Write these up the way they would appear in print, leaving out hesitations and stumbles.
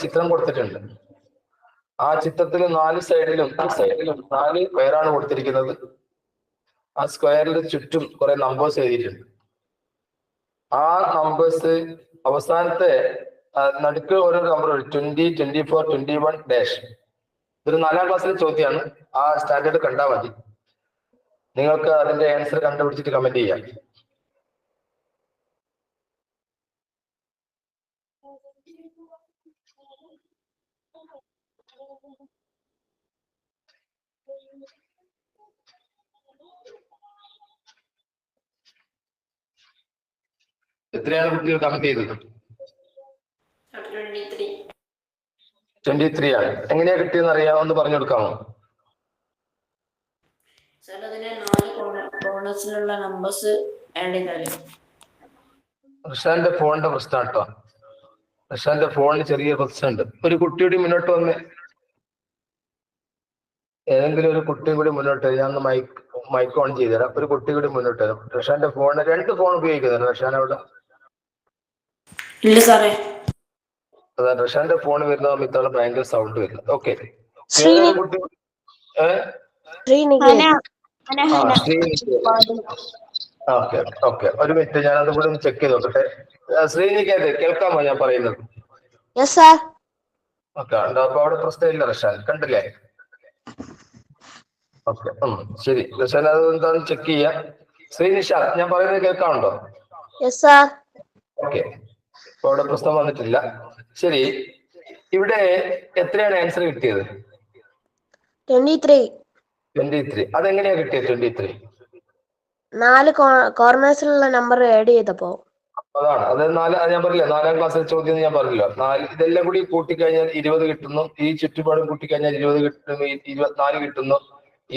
ചിത്രം കൊടുത്തിട്ടുണ്ട്. ആ ചിത്രത്തിൽ 4 സൈഡിലും 4 സ്ക്വയറാണ് കൊടുത്തിരിക്കുന്നത്. ആ സ്ക്വയറിന് ചുറ്റും കുറെ നമ്പേഴ്സ് എഴുതിയിട്ടുണ്ട്. ആ നമ്പേഴ്സ് അവസാനത്തെ നടുക്ക് ഓരോ നമ്പർ 20, 24, 21 ഡാഷ്. ഇതൊരു 4ാം ക്ലാസ്സിലെ ചോദ്യമാണ്. ആ സ്റ്റാൻഡേർഡ് കണ്ടാൽ മതി. നിങ്ങൾക്ക് അതിന്റെ ആൻസർ കണ്ടുപിടിച്ചിട്ട് കമന്റ് ചെയ്യാം. എത്രയാണ് കുട്ടികൾ കമന്റ് ചെയ്തത്? 23 ആണ്. എങ്ങനെയാ കിട്ടിയെന്ന് അറിയാമെന്ന് പറഞ്ഞു കൊടുക്കാമോ? റിഷാന്റെ ഫോണിന്റെ പ്രശ്നം കേട്ടോ. റിഷാന്റെ ഫോണിന് ചെറിയ പ്രശ്നമുണ്ട്. ഒരു കുട്ടിയുടെ മുന്നോട്ട് വന്ന്, ഏതെങ്കിലും ഒരു കുട്ടിയും കൂടി മുന്നോട്ട് വരും. ഞാൻ മൈക്ക് ഓൺ ചെയ്തു തരാം. ഒരു കുട്ടി കൂടി മുന്നോട്ട് വരും. റിഷാന്റെ ഫോണിന് 2 ഫോൺ ഉപയോഗിക്കുന്നുണ്ട്. റിഷാൻ അവിടെ ഇല്ല സാറേ. അതാ റിഷാന്റെ ഫോൺ വരുന്ന ഇത്തവണ ഭയങ്കര സൗണ്ട് വരുന്നത്. ഓക്കെ, കുട്ടി ഓക്കെ. ഒരു മിനിറ്റ്, ഞാനത് കൂടെ ഒന്ന് ചെക്ക് ചെയ്ത് നോക്കട്ടെ. ശ്രീനിക്കേത് കേൾക്കാമോ ഞാൻ പറയുന്നത്? ഓക്കെ, അപ്പൊ അവിടെ പ്രശ്നമില്ല. റിഷാൻ കണ്ടില്ലേ? ഓക്കെ, ശരി. റിഷാൻ അത് എന്താന്ന് ചെക്ക് ചെയ്യാം. ശ്രീനിഷ, ഞാൻ പറയുന്നത് കേൾക്കാറുണ്ടോ? ഓക്കെ, അപ്പൊ അവിടെ പ്രശ്നം വന്നിട്ടില്ല. ശരി, ഇവിടെ എത്രയാണ് ആൻസർ കിട്ടിയത്? 23. അതെങ്ങനെയാ കിട്ടിയത് 23? 4 കോർണേഴ്സിലുള്ള നമ്പർ ആഡ് ചെയ്തപ്പോ. അതാണ്, അത് 4. ഞാൻ പറഞ്ഞില്ല, 4ാം ക്ലാസ്സിലെ ചോദ്യം ഞാൻ പറഞ്ഞില്ല. 4 ഇതെല്ലാം കൂടി കൂട്ടിക്കഴിഞ്ഞാൽ 20 കിട്ടുന്നു. ഈ ചുറ്റുപാടും കൂട്ടിക്കഴിഞ്ഞാൽ 20 കിട്ടുന്നു. 24 കിട്ടുന്നു.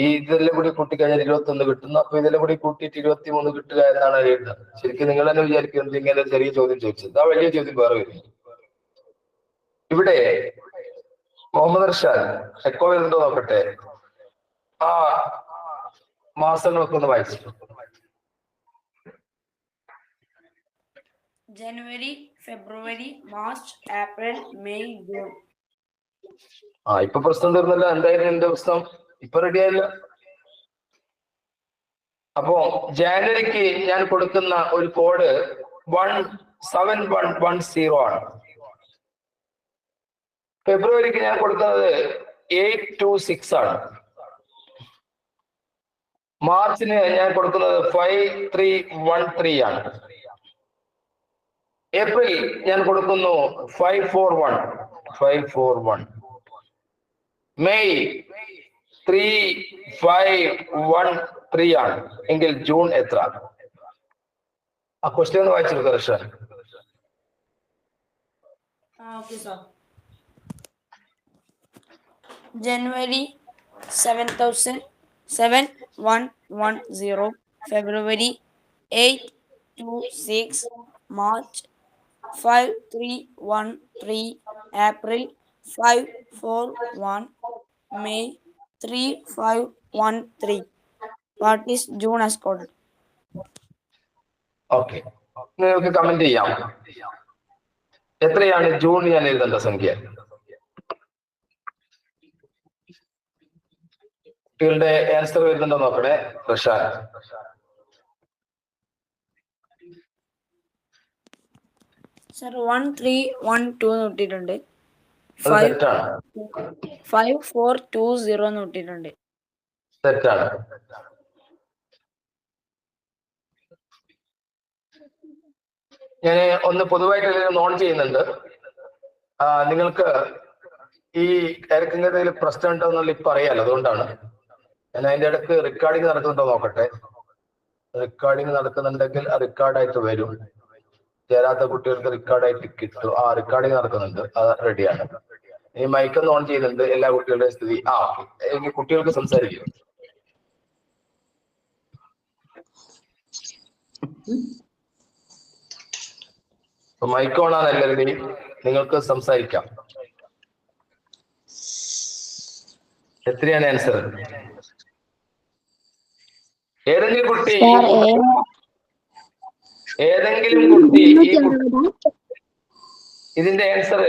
ഇതെല്ലാം കൂടി കൂട്ടിക്കഴിഞ്ഞാൽ 21 കിട്ടുന്നു. അപ്പൊ ഇതെല്ലാം കൂടി കൂട്ടിയിട്ട് 23 കിട്ടുക എന്നാണ് എഴുതുന്നത്. ശരിക്കും നിങ്ങൾ തന്നെ വിചാരിക്കുന്നത് ഇങ്ങനെ ഒരു ചെറിയ ചോദ്യം ചോദിച്ചത്. ആ വലിയ ചോദ്യം വേറെ വരും. ഇവിടെ മുഹമ്മദ് ഇർഷാദ് എക്കോ വരുന്നുണ്ടോ നോക്കട്ടെ. ആ മാസങ്ങളൊക്കെ ഒന്ന് വായിച്ചു. ജനുവരി, ഫെബ്രുവരി, മാർച്ച്, ഏപ്രിൽ, മെയ്, ജൂൺ. ഇപ്പൊ പ്രശ്നം തീർന്നല്ല. എന്തായാലും എന്റെ പ്രശ്നം ഇപ്പൊ റെഡിയായില്ല. അപ്പോ ജാനുവരിക്ക് ഞാൻ കൊടുക്കുന്ന ഒരു കോഡ് 17110 ആണ്. ഫെബ്രുവരിക്ക് ഞാൻ കൊടുക്കുന്നത് 826 ആണ്. മാർച്ചിന് ഞാൻ കൊടുക്കുന്നത് 5313 ആണ്. ഏപ്രിൽ ഞാൻ കൊടുക്കുന്നു 541. മെയ് 3513 ആണ്. എങ്കിൽ ജൂൺ എത്ര? ആ ക്വസ്റ്റ്യൻ ഒന്ന് വായിച്ചെടുക്കുക റിഷാൻ. ജനുവരി 7110, ഫെബ്രുവരി 826, March 5313, April 541, May 3513. What is June as code? Okay, നിങ്ങൾക്ക് കമന്റ് ചെയ്യാം. എത്രയാണ് ജൂൺ ഞാൻ എഴുതേണ്ട സംഖ്യ? കുട്ടികളുടെ ആൻസർ വരുന്നുണ്ടോ നോക്കണേ. റിഷാൻ സർ 1312 നോട്ടിട്ടുണ്ട്. 5420 നോട്ടിട്ടുണ്ട്. തെറ്റാണ്. ഞാൻ ഒന്ന് പൊതുവായിട്ട് നോൺ ചെയ്യുന്നുണ്ട്. നിങ്ങൾക്ക് ഈ എന്തെങ്കിലും പ്രശ്നം ഉണ്ടോ എന്നുള്ള ഇപ്പൊ അറിയാലോ. അതുകൊണ്ടാണ് ഞാൻ അതിന്റെ ഇടയ്ക്ക് റെക്കോർഡിങ് നടക്കുന്നുണ്ടോ നോക്കട്ടെ. റെക്കോർഡിങ് നടക്കുന്നുണ്ടെങ്കിൽ റെക്കോർഡായിട്ട് വരും. ചേരാത്ത കുട്ടികൾക്ക് റെക്കോർഡായിട്ട് കിട്ടും. റെക്കോർഡിങ് നടക്കുന്നുണ്ട്, അത് റെഡിയാണ്. ഈ മൈക്കൊന്ന് ഓൺ ചെയ്യുന്നുണ്ട്. എല്ലാ കുട്ടികളുടെയും സ്ഥിതി എനിക്ക് കുട്ടികൾക്ക് സംസാരിക്കും. മൈക്ക് ഓൺ ആണ് എല്ലാവരുടെയും. നിങ്ങൾക്ക് സംസാരിക്കാം. എത്രയാണ് ആൻസർ? ഏതെങ്കിലും കുട്ടി ഇതിന്റെ ആൻസർ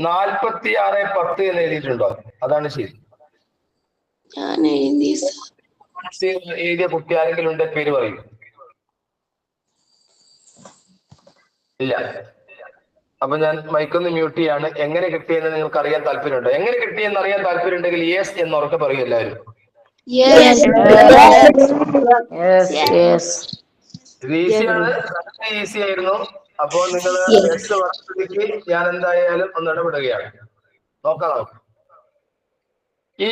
4610 എന്ന് എഴുതിയിട്ടുണ്ടോ? അതാണ് ശരി. ഞാൻ എഴുതി എഴുതിയ കുട്ടി ആരെങ്കിലും ഉണ്ട്? പേര് പറയൂ. ഇല്ല. അപ്പൊ ഞാൻ മൈക്കൊന്ന് മ്യൂട്ട് ചെയ്യാണ്. എങ്ങനെ കിട്ടിയെന്ന് നിങ്ങൾക്ക് അറിയാൻ താല്പര്യമുണ്ടോ? എങ്ങനെ കിട്ടിയെന്ന് അറിയാൻ താല്പര്യം ഉണ്ടെങ്കിൽ യെസ് എന്ന് ഉറക്കെ പറയും എല്ലാവരും. ഈസിയാണ്, ഈസി ആയിരുന്നു. അപ്പോ നിങ്ങൾ യെസ് പറഞ്ഞതിലേക്ക് ഞാൻ എന്തായാലും ഒന്ന് ഇടപെടുകയാണ്. നോക്കാം നമുക്ക്. ഈ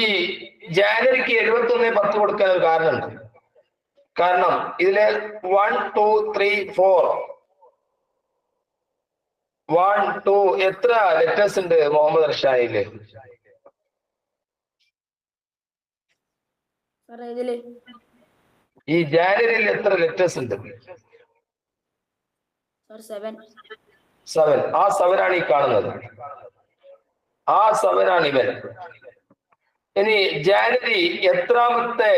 ജാനുവരിക്ക് 7110 കൊടുക്കാൻ ഒരു കാരണമുണ്ട്. കാരണം ഇതില് 1 2 3 4 1 2 എത്ര ലെറ്റേഴ്സ് ഉണ്ട് മുഹമ്മദ് അർഷായില്? ഈ ജാനുവരിയിൽ എത്ര ലെറ്റേഴ്സ് ഉണ്ട്? 7. ആ 7 ആണ് ഈ കാണുന്നത്. ആ 7 ആണ് ഇവൻ. ഇനി ജാനുവരി എത്രാമത്തെ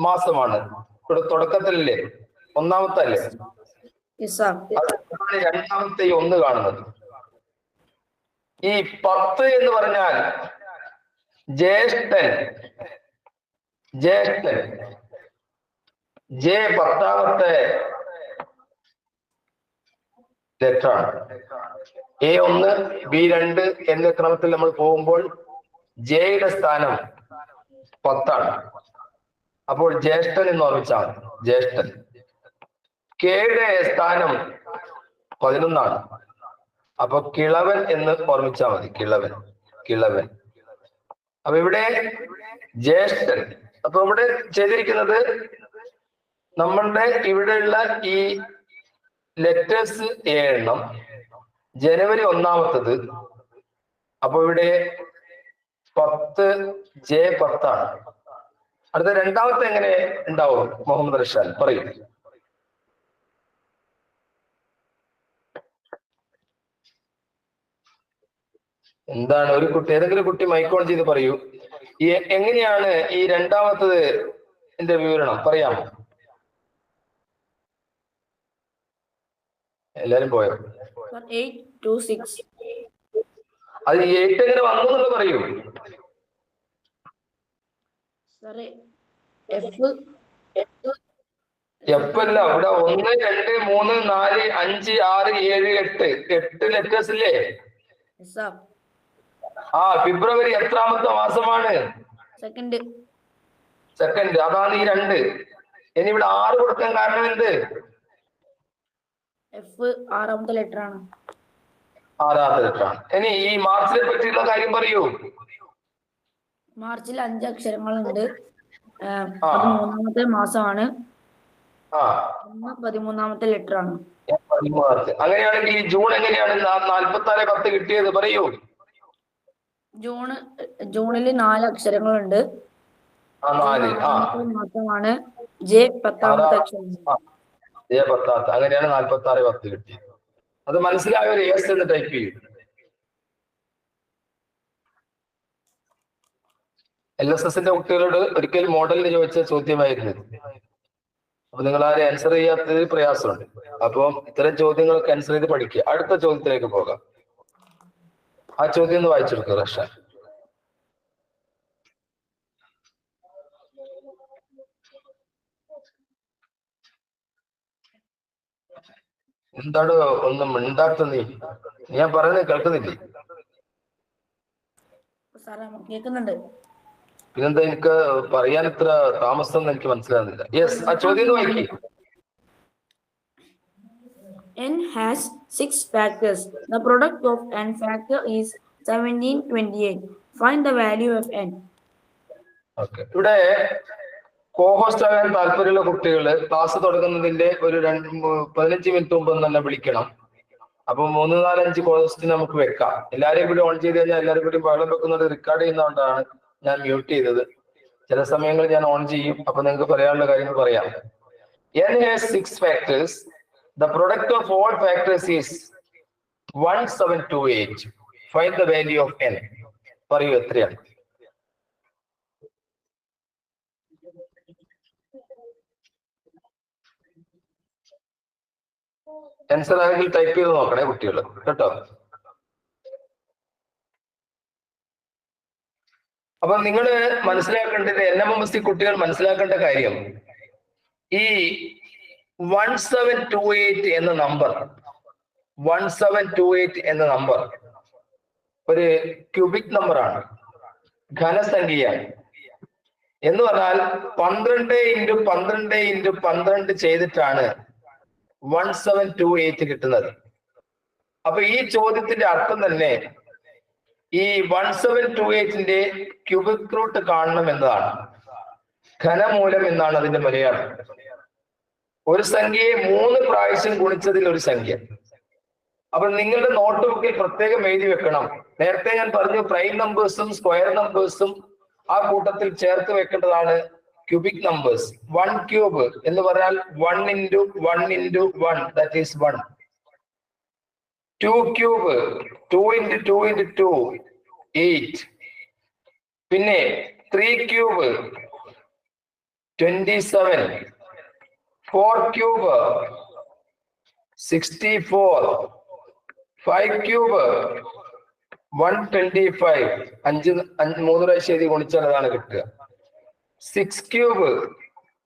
മാസമാണ്? ഇവിടെ തുടക്കത്തിലല്ലേ? ഒന്നാമത്തെ അല്ലേ? രണ്ടാമത്തെ 1 കാണുന്നത്. ഈ 10 എന്ന് പറഞ്ഞാൽ ജ്യേഷ്ഠൻ. ജെ 10ാമത്തെ ലെറ്ററാണ്. A1 B2 എന്ന ക്രമത്തിൽ നമ്മൾ പോകുമ്പോൾ ജെയുടെ സ്ഥാനം 10 ആണ്. അപ്പോൾ ജ്യേഷ്ഠൻ എന്ന് ഓർമ്മിച്ചാൽ ജ്യേഷ്ഠൻ. കെയുടെ സ്ഥാനം 11 ആണ്. അപ്പൊ കിളവൻ എന്ന് ഓർമ്മിച്ചാൽ മതി. കിളവൻ. അപ്പൊ ഇവിടെ ജ്യേഷ്ഠൻ. അപ്പൊ ഇവിടെ ചെയ്തിരിക്കുന്നത് നമ്മളുടെ ഇവിടെയുള്ള ഈ ലെറ്റേഴ്സ് 7 ജനുവരി 1ാമത്തത്. അപ്പൊ ഇവിടെ 10 J 10 ആണ്. അടുത്ത രണ്ടാമത്തെ എങ്ങനെ ഉണ്ടാവും മുഹമ്മദ് റഷാൻ പറയൂ. എന്താണ് ഒരു കുട്ടി, ഏതെങ്കിലും കുട്ടി മൈക്ക് ഓൺ ചെയ്ത് പറയൂ. എങ്ങനെയാണ് ഈ രണ്ടാമത്തത് എന്റെ വിവരണം പറയാമോ? എല്ലാരും പോയോ? 8 2 6. അത് 8 എങ്ങനെ വന്നു എന്നുള്ളത് പറയൂ. എഫ് അല്ല, ഇവിടെ 1 2 3 4 5 6 7 8 ലെറ്റേഴ്സ് ഇല്ലേ? ആ ഫെബ്രുവരി എത്രാമത്തെ മാസമാണ്? സെക്കൻഡ്. അതാണ് ഈ 2. ഇനി ഇവിടെ 6 കൊടുക്കാൻ കാരണം എന്ത്? എഫ് 6ാമത്തെ ലെറ്റർ ആണ്. 6ാമത്തെ ലെറ്റർ ആണ്. ഇനി ഈ മാർച്ചിനെ പറ്റിയുള്ള കാര്യം പറയൂ. മാർച്ചിൽ 5 അക്ഷരങ്ങളുണ്ട്. 13ാമത്തെ മാസമാണ്. 13ാമത്തെ ലെറ്റർ ആണ്. അങ്ങനെയാണെങ്കിൽ ഈ ജൂൺ എങ്ങനെയാണ് 4610 കിട്ടിയത് പറയൂ. ജൂണിൽ 4 അക്ഷരങ്ങളുണ്ട്. 4 മാസമാണ്. ജെ 10ാമത്തെ അക്ഷരം. ജെ 10ാമത്തെ. അങ്ങനെയാണ് 4610 കിട്ടിയത്. അത് മനസ്സിലായവർ യെസ് എന്ന് ടൈപ്പ് ചെയ്യും. LSSന്റെ കുട്ടികളോട് ഒരിക്കൽ മോഡലിന് ചോദിച്ച ചോദ്യമായിരുന്നു. അപ്പൊ നിങ്ങൾ ആരും ആൻസർ ചെയ്യാത്തതിൽ പ്രയാസമുണ്ട്. അപ്പൊ ഇത്തരം ചോദ്യങ്ങളൊക്കെ ആൻസർ ചെയ്ത് പഠിക്കുക. അടുത്ത ചോദ്യത്തിലേക്ക് പോകാം. ആ ചോദ്യം ഒന്ന് വായിച്ചെടുക്കുക റഷാൻ. എന്താണ് ഒന്നും മിണ്ടാത്ത നീ? ഞാൻ പറയുന്നത് കേൾക്കുന്നില്ലേ? കേൾക്കുന്നുണ്ട്. പിന്നെന്താ എനിക്ക് പറയാൻ ഇത്ര താമസം എന്ന് എനിക്ക് മനസ്സിലാകുന്നില്ല. യെസ്, ആ ചോദ്യം വായിക്കേ. N has 6 factors. The product of n factor is 1728. Find the value of n. Okay. ഇവിടെ കോഹോസ്റ്റ് ആകാൻ താല്പര്യമുള്ള കുട്ടികള് ക്ലാസ് തുടങ്ങുന്നതിന്റെ ഒരു 15 മിനിറ്റ് മുമ്പ് തന്നെ വിളിക്കണം. അപ്പൊ 3 4 5 കോഹോസ്റ്റ് നമുക്ക് വെക്കാം. എല്ലാരെയും കൂടി ഓൺ ചെയ്ത് കഴിഞ്ഞാൽ എല്ലാവരും കൂടി ബഹളം വെക്കുന്നത് റെക്കോർഡ് ചെയ്യുന്നതുകൊണ്ടാണ് ഞാൻ മ്യൂട്ട് ചെയ്തത്. ചില സമയങ്ങളിൽ ഞാൻ ഓൺ ചെയ്യും. അപ്പൊ നിങ്ങൾക്ക് പറയാനുള്ള കാര്യങ്ങൾ പറയാം. N has 6 factors. The product of all factors is 1728. Find the value of n. പറയൂ എത്രയാണ്? ആൻസർ ആണെങ്കിൽ ടൈപ്പ് ചെയ്ത് നോക്കണേ കുട്ടികൾ കേട്ടോ. അപ്പൊ നിങ്ങൾ മനസ്സിലാക്കേണ്ടത് NMMSC കുട്ടികൾ മനസ്സിലാക്കേണ്ട കാര്യം ഈ 1728 എന്ന നമ്പർ 1728 എന്ന നമ്പർ ഒരു ക്യൂബിക് നമ്പറാണ്, ഘനസംഖ്യയാണ്. എന്ന് പറഞ്ഞാൽ 12 × 12 × 12 ചെയ്തിട്ടാണ് 1728 കിട്ടുന്നത്. അപ്പൊ ഈ ചോദ്യത്തിന്റെ അർത്ഥം തന്നെ ഈ 1728ന്റെ ക്യൂബിക് റൂട്ട് കാണണം എന്നതാണ്. ഘനമൂലം എന്നാണ് അതിന്റെ മലയാളം. ഒരു സംഖ്യയെ 3 പ്രാവശ്യം ഗുണിച്ചതിൽ ഒരു സംഖ്യ. അപ്പൊ നിങ്ങളുടെ നോട്ട് ബുക്കിൽ പ്രത്യേകം എഴുതി വെക്കണം. നേരത്തെ ഞാൻ പറഞ്ഞു പ്രൈം നമ്പേഴ്സും സ്ക്വയർ നമ്പേഴ്സും ആ കൂട്ടത്തിൽ ചേർത്ത് വെക്കേണ്ടതാണ് ക്യൂബിക് നമ്പേഴ്സ്. 1 ക്യൂബ് എന്ന് പറഞ്ഞാൽ 1 × 1 × 1 ദാറ്റ് ഈസ് 1. 2 ക്യൂബ് 2 × 2 × 2 8. പിന്നെ 3 ക്യൂബ് 27. 4 ക്യൂബ് 64. 5 ക്യൂബ് 125. 3 പ്രാവശ്യം എഴുതി ഗുണിച്ചാൽ അതാണ് കിട്ടുക. 6 cube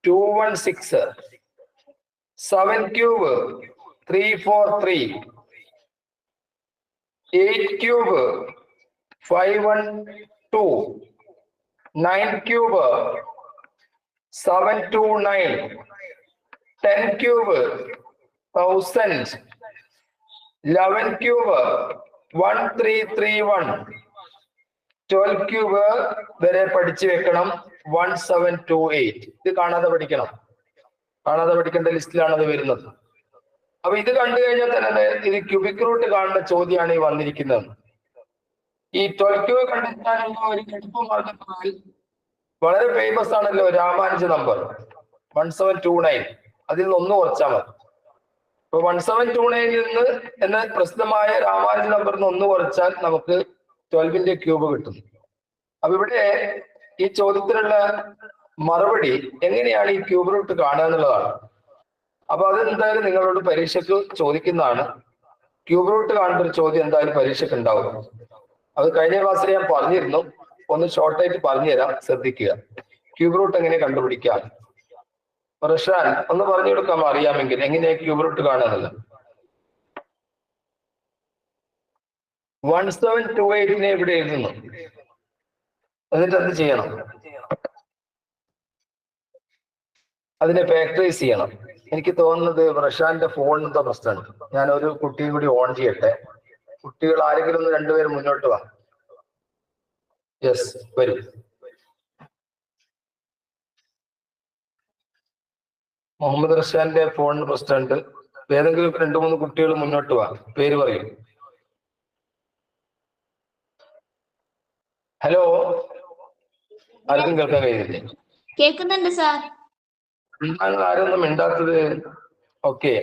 216. 7 cube 343. 8 cube 512. 9 cube 729. 10 cube 1000. 11 cube 1331. 12 cube വരെ പഠിച്ചു വെക്കണം. 1728 ഇത് കാണാതെ പഠിക്കണം. കാണാതെ പഠിക്കേണ്ട ലിസ്റ്റിലാണ് അത് വരുന്നത്. അപ്പൊ ഇത് കണ്ടു കഴിഞ്ഞാൽ തന്നെ ഇത് ക്യൂബിക് റൂട്ട് കാണുന്ന ചോദ്യമാണ് ഈ വന്നിരിക്കുന്നത്. ഈ 12 ക്യൂബ് കണ്ടെത്താനുള്ള ഒരു എളുപ്പമാർഗ്ഗം വളരെ ഫേമസ് ആണല്ലോ രാമാനുജ നമ്പർ 1729. അതിൽ നിന്ന് 1 കുറച്ചാൽ മതി. അപ്പൊ 1729 നിന്ന് എന്ന പ്രസിദ്ധമായ രാമാനുജ നമ്പറിൽ നിന്ന് 1 കുറച്ചാൽ നമുക്ക് 12ന്റെ ക്യൂബ് കിട്ടും. അപ്പൊ ഇവിടെ ഈ ചോദ്യത്തിനുള്ള മറുപടി എങ്ങനെയാണ് ഈ ക്യൂബ് റൂട്ട് കാണുക എന്നുള്ളതാണ്. അപ്പൊ അത് എന്തായാലും നിങ്ങളോട് പരീക്ഷയ്ക്ക് ചോദിക്കുന്നതാണ്. ക്യൂബ് റൂട്ട് കാണുന്ന ഒരു ചോദ്യം എന്തായാലും പരീക്ഷയ്ക്ക് ഉണ്ടാവും. അത് കഴിഞ്ഞ ക്ലാസ്സിൽ ഞാൻ പറഞ്ഞിരുന്നു. ഒന്ന് ഷോർട്ടായിട്ട് പറഞ്ഞു തരാം, ശ്രദ്ധിക്കുക. ക്യൂബ് റൂട്ട് എങ്ങനെ കണ്ടുപിടിക്കാം? റഷാൻ ഒന്ന് പറഞ്ഞു കൊടുക്കാം അറിയാമെങ്കിൽ എങ്ങനെയാ ക്യൂബ് റൂട്ട് കാണുന്നത്? 1728നെ ഇവിടെ എഴുതുന്നു. എന്നിട്ട് എന്ത് ചെയ്യണം? അതിനെ ഫാക്ടറൈസ് ചെയ്യണം. എനിക്ക് തോന്നുന്നത് റഷാന്റെ ഫോണിന്റെ പ്രശ്നമാണ്. ഞാൻ ഒരു കുട്ടിയും കൂടി ഓൺ ചെയ്യട്ടെ. കുട്ടികൾ ആരെങ്കിലും ഒന്ന് 2 പേര് മുന്നോട്ട് വാ. യെസ്, വരും. മുഹമ്മദ് റഷാന്റെ ഫോണിന് പ്രശ്നമുണ്ട്. ഏതെങ്കിലും 2-3 കുട്ടികൾ മുന്നോട്ട് വാ, പേര് പറയും. ഹലോ, ആർക്കും കേൾക്കാൻ കഴിയുന്നില്ലേ? കേൾക്കുന്നുണ്ട് സാർ. എന്താണ് ആരൊന്നും മിണ്ടാത്തത്? ഓക്കെ,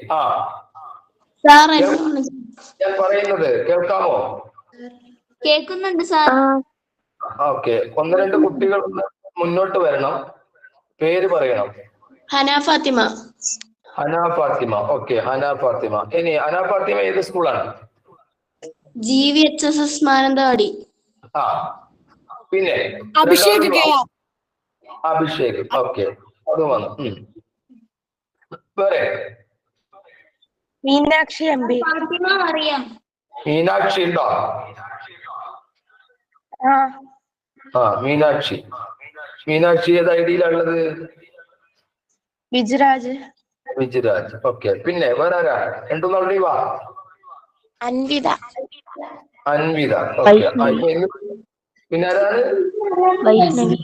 സാർ ഞാൻ പറയുന്നത് കേൾക്കാമോ? കേൾക്കുന്നുണ്ട് സാർ. ഓക്കെ, 1-2 കുട്ടികൾ മുന്നോട്ട് വരണം, പേര് പറയണം. ഹന ഫാത്തിമ. ഹന ഫാത്തിമ. ഓക്കെ, ഹന ഫാത്തിമ. ഇനി ഹന ഫാത്തിമ ഏത് സ്കൂളാണ്? GVHSS മാനന്തവാടി. പിന്നെ അഭിഷേക്. ഓക്കെ, അത് വന്നു. വേറെ മീനാക്ഷി MP. ഫാത്തിമ അറിയാം. മീനാക്ഷി ഉണ്ടോ? മീനാക്ഷി. മീനാക്ഷി ഏത് ഐഡിയിലുള്ളത്? വിജുരാജ്. വിജുരാജ്. ഓക്കെ, പിന്നെ വേറെ ആരാ? 2 വാ. അൻവിത. അൻവിത. ഓക്കെ, പിന്നെ ആരാണ്? വൈഷ്ണവി.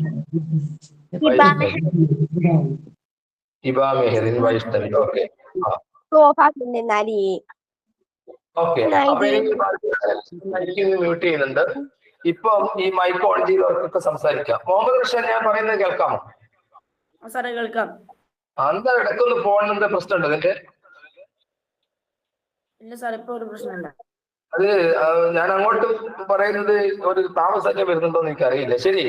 ഇബ മെഹറിൻ വൈഷ്ണവി. Okay, okay. അപ്പൊ എനിക്ക് മ്യൂട്ട് ചെയ്യുന്നുണ്ട്. ഇപ്പൊ ഈ മൈക്ക് ഓൺ ചെയ്തവർക്കൊക്കെ സംസാരിക്കാം. മുഹമ്മദ് റഷാൻ, ഞാൻ പറയുന്നത് കേൾക്കാമോ? സാറേ കേൾക്കാം. എന്താ ഇടയ്ക്കൊന്ന് ഫോണിന്റെ പ്രശ്നമുണ്ട് അതിന്റെ? ഇല്ല സാർ, ഇപ്പൊ ഒരു പ്രശ്നമില്ല. അത് ഞാൻ അങ്ങോട്ട് പറയുന്നത് ഒരു താമസമൊക്കെ വരുന്നുണ്ടോന്ന് എനിക്കറിയില്ല. ശരി,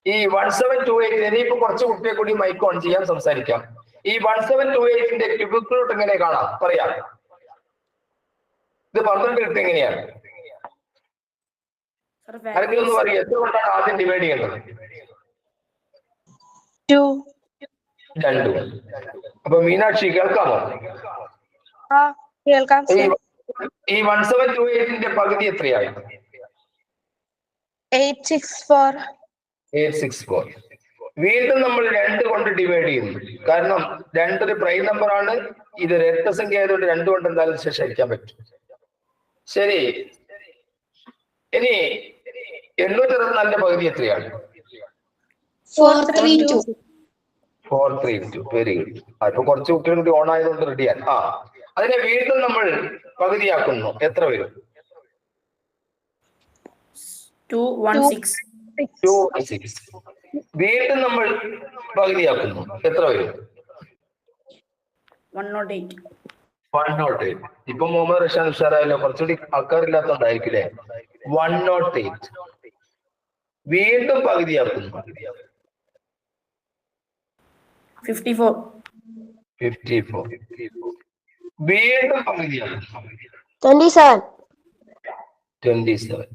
ഈ 1728 ഇനിയിപ്പോ കുറച്ച് കുട്ടിയെ കൂടി മൈക്ക് ഓൺ ചെയ്യാൻ സംസാരിക്കാം. ഈ 1728ന്റെ ക്യൂബിക് റൂട്ട് എങ്ങനെ കാണാം പറയാം? ഇത് 12 കിട്ടും എങ്ങനെയാണ്? Sir, ആരെങ്കിലും ഒന്ന് factors. പറയും എത്ര കൊണ്ടാണ് ആദ്യം ഡിവൈഡ് ചെയ്യേണ്ടത്? 2. 2. അപ്പൊ മീനാക്ഷി കേൾക്കാമോ? കേൾക്കാം ഈ സർ. ഈ 1728ന്റെ പകുതി എത്രയാണ്? 864. 864. വീണ്ടും നമ്മൾ 2 കൊണ്ട് ഡിവൈഡ് ചെയ്യുന്നു. കാരണം 2 ഒരു പ്രൈം നമ്പർ ആണ്. ഇത് രക്തസംഖ്യ ആയതുകൊണ്ട് 2 കൊണ്ട് എന്തായാലും ശേഷിക്കാൻ പറ്റും. ശരി, ഇനി 864ന്റെ പകുതി എത്രയാണ്? 432. 432. Very good. അപ്പൊ കുറച്ച് കുട്ടികൾ കൂടി ഓൺ ആയതുകൊണ്ട് റെഡിയാണ്. അതിനെ വീണ്ടും നമ്മൾ പകുതിയാക്കുന്നു. എത്ര വരും? 216. 216. വീണ്ടും നമ്മൾ പകുതിയാക്കുന്നു. എത്ര വരും? 108. 108. ഇപ്പൊ മുഹമ്മദ് റഷാൻ ഉഷാറായല്ലോ. കുറച്ചുകൂടി ആൾക്കാരില്ലാത്തതുകൊണ്ടായിരിക്കില്ലേ? 108. വീണ്ടും പകുതിയാക്കുന്നു. 54. 54. വീണ്ടും പകുതിയാക്കുന്നു. 27. 27.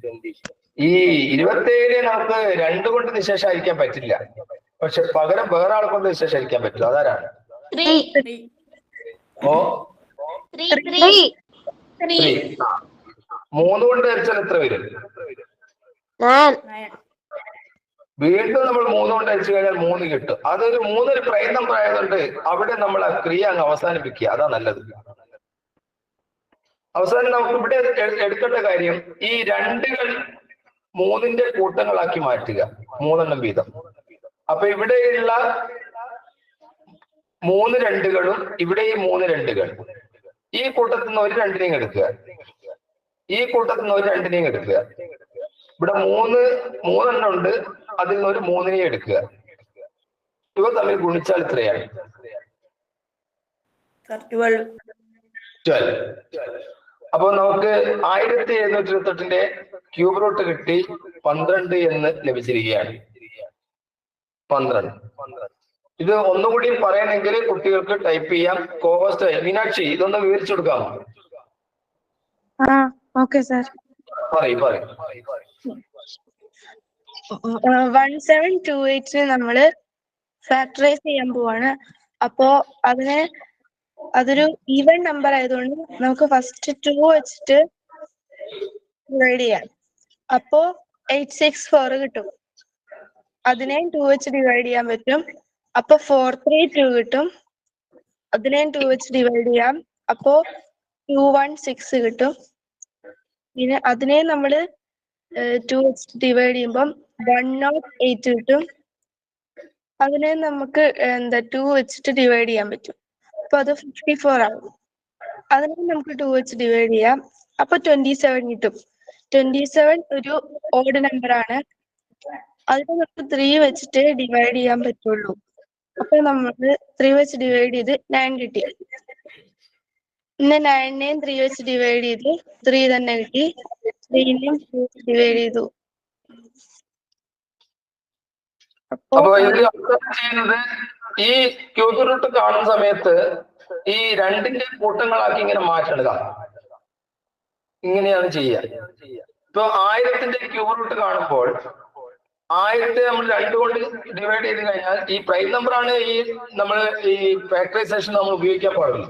ഈ 27 നമുക്ക് 2 കൊണ്ട് നിശേഷായിരിക്കാൻ പറ്റില്ല. പക്ഷെ പകരം വേറെ ആളെ കൊണ്ട് നിശേഷായിരിക്കാൻ പറ്റില്ല. അതാരാണ്? 3. 3. ഓ 3. 3. 3 കൊണ്ട് ഹരിച്ചാൽ എത്ര വരും? 9. 9. വീണ്ടും നമ്മൾ 3 കൊണ്ട് ഹരിച്ചു കഴിഞ്ഞാൽ 3 കിട്ടും. അതൊരു 3 ഒരു പ്രൈം നമ്പർ ആയതുകൊണ്ട് അവിടെ നമ്മൾ ആ ക്രിയ അങ്ങ് അവസാനിപ്പിക്കുക. അതാ നല്ലത്. അവസാനം നമുക്ക് ഇവിടെ എടുക്കേണ്ട കാര്യം ഈ 2കൾ 3ന്റെ കൂട്ടങ്ങളാക്കി മാറ്റുക. 3 എണ്ണം വീതം. അപ്പൊ ഇവിടെയുള്ള 3 2കളും ഇവിടെ ഈ 3 2കൾ. ഈ കൂട്ടത്തിൽ നിന്ന് ഒരു 2നെയും എടുക്കുക. ഈ കൂട്ടത്തിൽ നിന്ന് ഒരു 2നെയും എടുക്കുക. ഇവിടെ 3 എണ്ണം ഉണ്ട്. അതിൽ നിന്ന് ഒരു 3നെയും എടുക്കുക. ഇവ തമ്മിൽ ഗുണിച്ചാൽ എത്രയാണ്? 12. 12. അപ്പൊ നമുക്ക് 1728ന്റെ ക്യൂബ് റൂട്ട് കിട്ടി 12 എന്ന് ലഭിച്ചിരിക്കുകയാണ്. 12. ഇത് ഒന്നുകൂടി പറയണമെങ്കിൽ കുട്ടികൾക്ക് ടൈപ്പ് ചെയ്യാം. കോസ്റ്റ് മീനാക്ഷി ഇതൊന്ന് വിവരിച്ചു കൊടുക്കാമോ? Okay sir. പറയും. 1728 നമ്മള് ഫാക്ടറൈസ് ചെയ്യാൻ പോവാണ്. അപ്പോ അതൊരു ഈവൻ നമ്പർ ആയതുകൊണ്ട് നമുക്ക് ഫസ്റ്റ് 2 വെച്ചിട്ട് ഡിവൈഡ് ചെയ്യാം. അപ്പോ 864 കിട്ടും. അതിനെയും 2 വെച്ച് ഡിവൈഡ് ചെയ്യാൻ പറ്റും. അപ്പൊ 432 കിട്ടും. അതിനെയും 2 വെച്ച് ഡിവൈഡ് ചെയ്യാം. അപ്പോ 216 കിട്ടും. പിന്നെ അതിനെയും നമ്മള് 2 വെച്ച് ഡിവൈഡ് ചെയ്യുമ്പം 108 കിട്ടും. അതിനെ നമുക്ക് 2 വെച്ചിട്ട് ഡിവൈഡ് ചെയ്യാൻ പറ്റും. അപ്പൊ അത് 54 ആവും. അതിനെ നമുക്ക് 2 വെച്ച് ഡിവൈഡ് ചെയ്യാം. അപ്പൊ 27 കിട്ടും. 27 ഒരു ഓഡ് നമ്പർ ആണ്. അതിനെ നമുക്ക് 3 വെച്ചിട്ട് ഡിവൈഡ് ചെയ്യാൻ പറ്റുള്ളൂ. അപ്പൊ നമുക്ക് 3 വെച്ച് ഡിവൈഡ് ചെയ്ത് 9 കിട്ടി. പിന്നെ 9നെയും 3 വെച്ച് ഡിവൈഡ് ചെയ്ത് 3 തന്നെ കിട്ടി. 3നെയും 3 വെച്ച് ഡിവൈഡ് ചെയ്തു. അപ്പൊ ഇതിൽ ചെയ്യുന്നത് ഈ ക്യൂബ് റൂട്ട് കാണുന്ന സമയത്ത് ഈ 2ന്റെ കൂട്ടങ്ങളാക്കി ഇങ്ങനെ മാറ്റണത്. ഇങ്ങനെയാണ് ചെയ്യുക. ഇപ്പൊ 1000ന്റെ ക്യൂബ് റൂട്ട് കാണുമ്പോൾ 1000 നമ്മൾ 2 കൊണ്ട് ഡിവൈഡ് ചെയ്ത് കഴിഞ്ഞാൽ ഈ പ്രൈം നമ്പർ ആണ് നമ്മൾ ഈ ഫാക്ടറൈസേഷൻ നമ്മൾ ഉപയോഗിക്കാൻ പാടുള്ളൂ.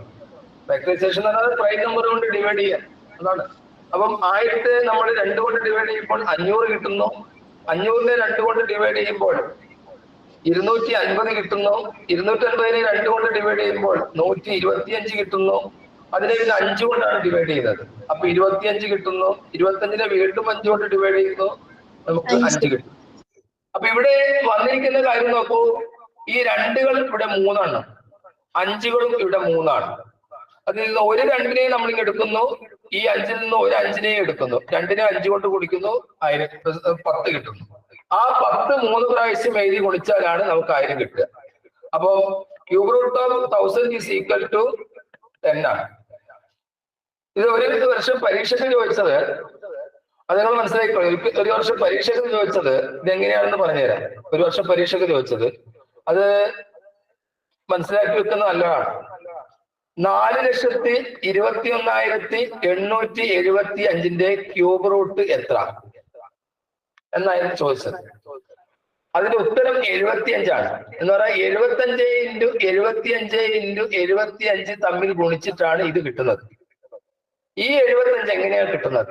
ഫാക്ടറൈസേഷൻ എന്ന് പറഞ്ഞാൽ പ്രൈം നമ്പർ കൊണ്ട് ഡിവൈഡ് ചെയ്യാൻ അതാണ്. അപ്പം 1000 നമ്മൾ 2 കൊണ്ട് ഡിവൈഡ് ചെയ്യുമ്പോൾ 500 കിട്ടുന്നു. 500നെ 2 കൊണ്ട് ഡിവൈഡ് ചെയ്യുമ്പോൾ 250 കിട്ടുന്നു. 250നെ 2 കൊണ്ട് ഡിവൈഡ് ചെയ്യുമ്പോൾ 125 കിട്ടുന്നു. അതിനെ പിന്നെ 5 കൊണ്ടാണ് ഡിവൈഡ് ചെയ്യുന്നത്. അപ്പൊ 25 കിട്ടുന്നു. 25നെ വീണ്ടും 5 കൊണ്ട് ഡിവൈഡ് ചെയ്യുന്നു. നമുക്ക് 5 കിട്ടും. അപ്പൊ ഇവിടെ വന്നിരിക്കുന്ന കാര്യം നോക്കൂ. ഈ 2കൾ ഇവിടെ 3 ആണ്. 5കളും ഇവിടെ 3 ആണ്. അതിൽ നിന്ന് ഒരു 2നെയും നമ്മൾ എടുക്കുന്നു. ഈ 5ൽ നിന്ന് ഒരു 5നെയും എടുക്കുന്നു. 2നെ 5 കൊണ്ട് കുടിക്കുന്നു. 10 കിട്ടുന്നു. ആ 10 3 പ്രാവശ്യം എഴുതി ഗുണിച്ചാലാണ് നമുക്ക് 1000 കിട്ടുക. അപ്പൊ cube root of 1000 is equal to 10 ആണ്. ഇത് ഒരു വർഷം പരീക്ഷയ്ക്ക് ചോദിച്ചത് അത് നിങ്ങൾ മനസ്സിലാക്കിക്കോളൂ. ഒരു വർഷം പരീക്ഷയ്ക്ക് ചോദിച്ചത് ഇതെങ്ങനെയാണെന്ന് പറഞ്ഞുതരാം. ഒരു വർഷം പരീക്ഷയ്ക്ക് ചോദിച്ചത് അത് മനസ്സിലാക്കി വെക്കുന്നത് നല്ലതാണ്. 4,21,875ന്റെ ക്യൂബ് റൂട്ട് എത്ര? എന്നായിരുന്നു ചോദിച്ചത്. അതിന്റെ ഉത്തരം 75 എന്ന് പറയാൻ 75 തമ്മിൽ ഗുണിച്ചിട്ടാണ് ഇത് കിട്ടുന്നത്. ഈ 75 എങ്ങനെയാണ് കിട്ടുന്നത്?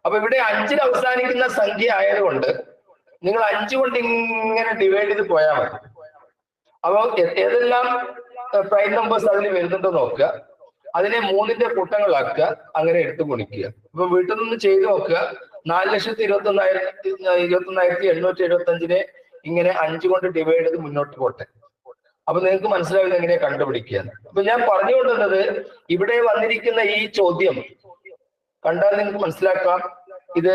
അപ്പൊ ഇവിടെ 5-ൽ അവസാനിക്കുന്ന സംഖ്യ ആയതുകൊണ്ട് നിങ്ങൾ 5 കൊണ്ട് ഇങ്ങനെ ഡിവൈഡ് ചെയ്ത് പോയാൽ മതി. അപ്പൊ ഏതെല്ലാം പ്രൈം നമ്പേഴ്സ് അതിൽ വരുന്നുണ്ടോ നോക്കുക, അതിനെ 3ന്റെ കൂട്ടങ്ങളാക്കുക, അങ്ങനെ എടുത്ത് ഗുണിക്കുക. ഇപ്പൊ വീട്ടിൽ നിന്ന് ചെയ്ത് നോക്കുക. 4,21,875 ഇങ്ങനെ 5 കൊണ്ട് ഡിവൈഡ് ചെയ്ത് മുന്നോട്ട് പോട്ടെ. അപ്പൊ നിങ്ങൾക്ക് മനസ്സിലാവുന്നത് എങ്ങനെയാ കണ്ടുപിടിക്കുക. അപ്പൊ ഞാൻ പറഞ്ഞുകൊണ്ടുവന്നത് ഇവിടെ വന്നിരിക്കുന്ന ഈ ചോദ്യം കണ്ടാൽ നിങ്ങൾക്ക് മനസ്സിലാക്കാം ഇത്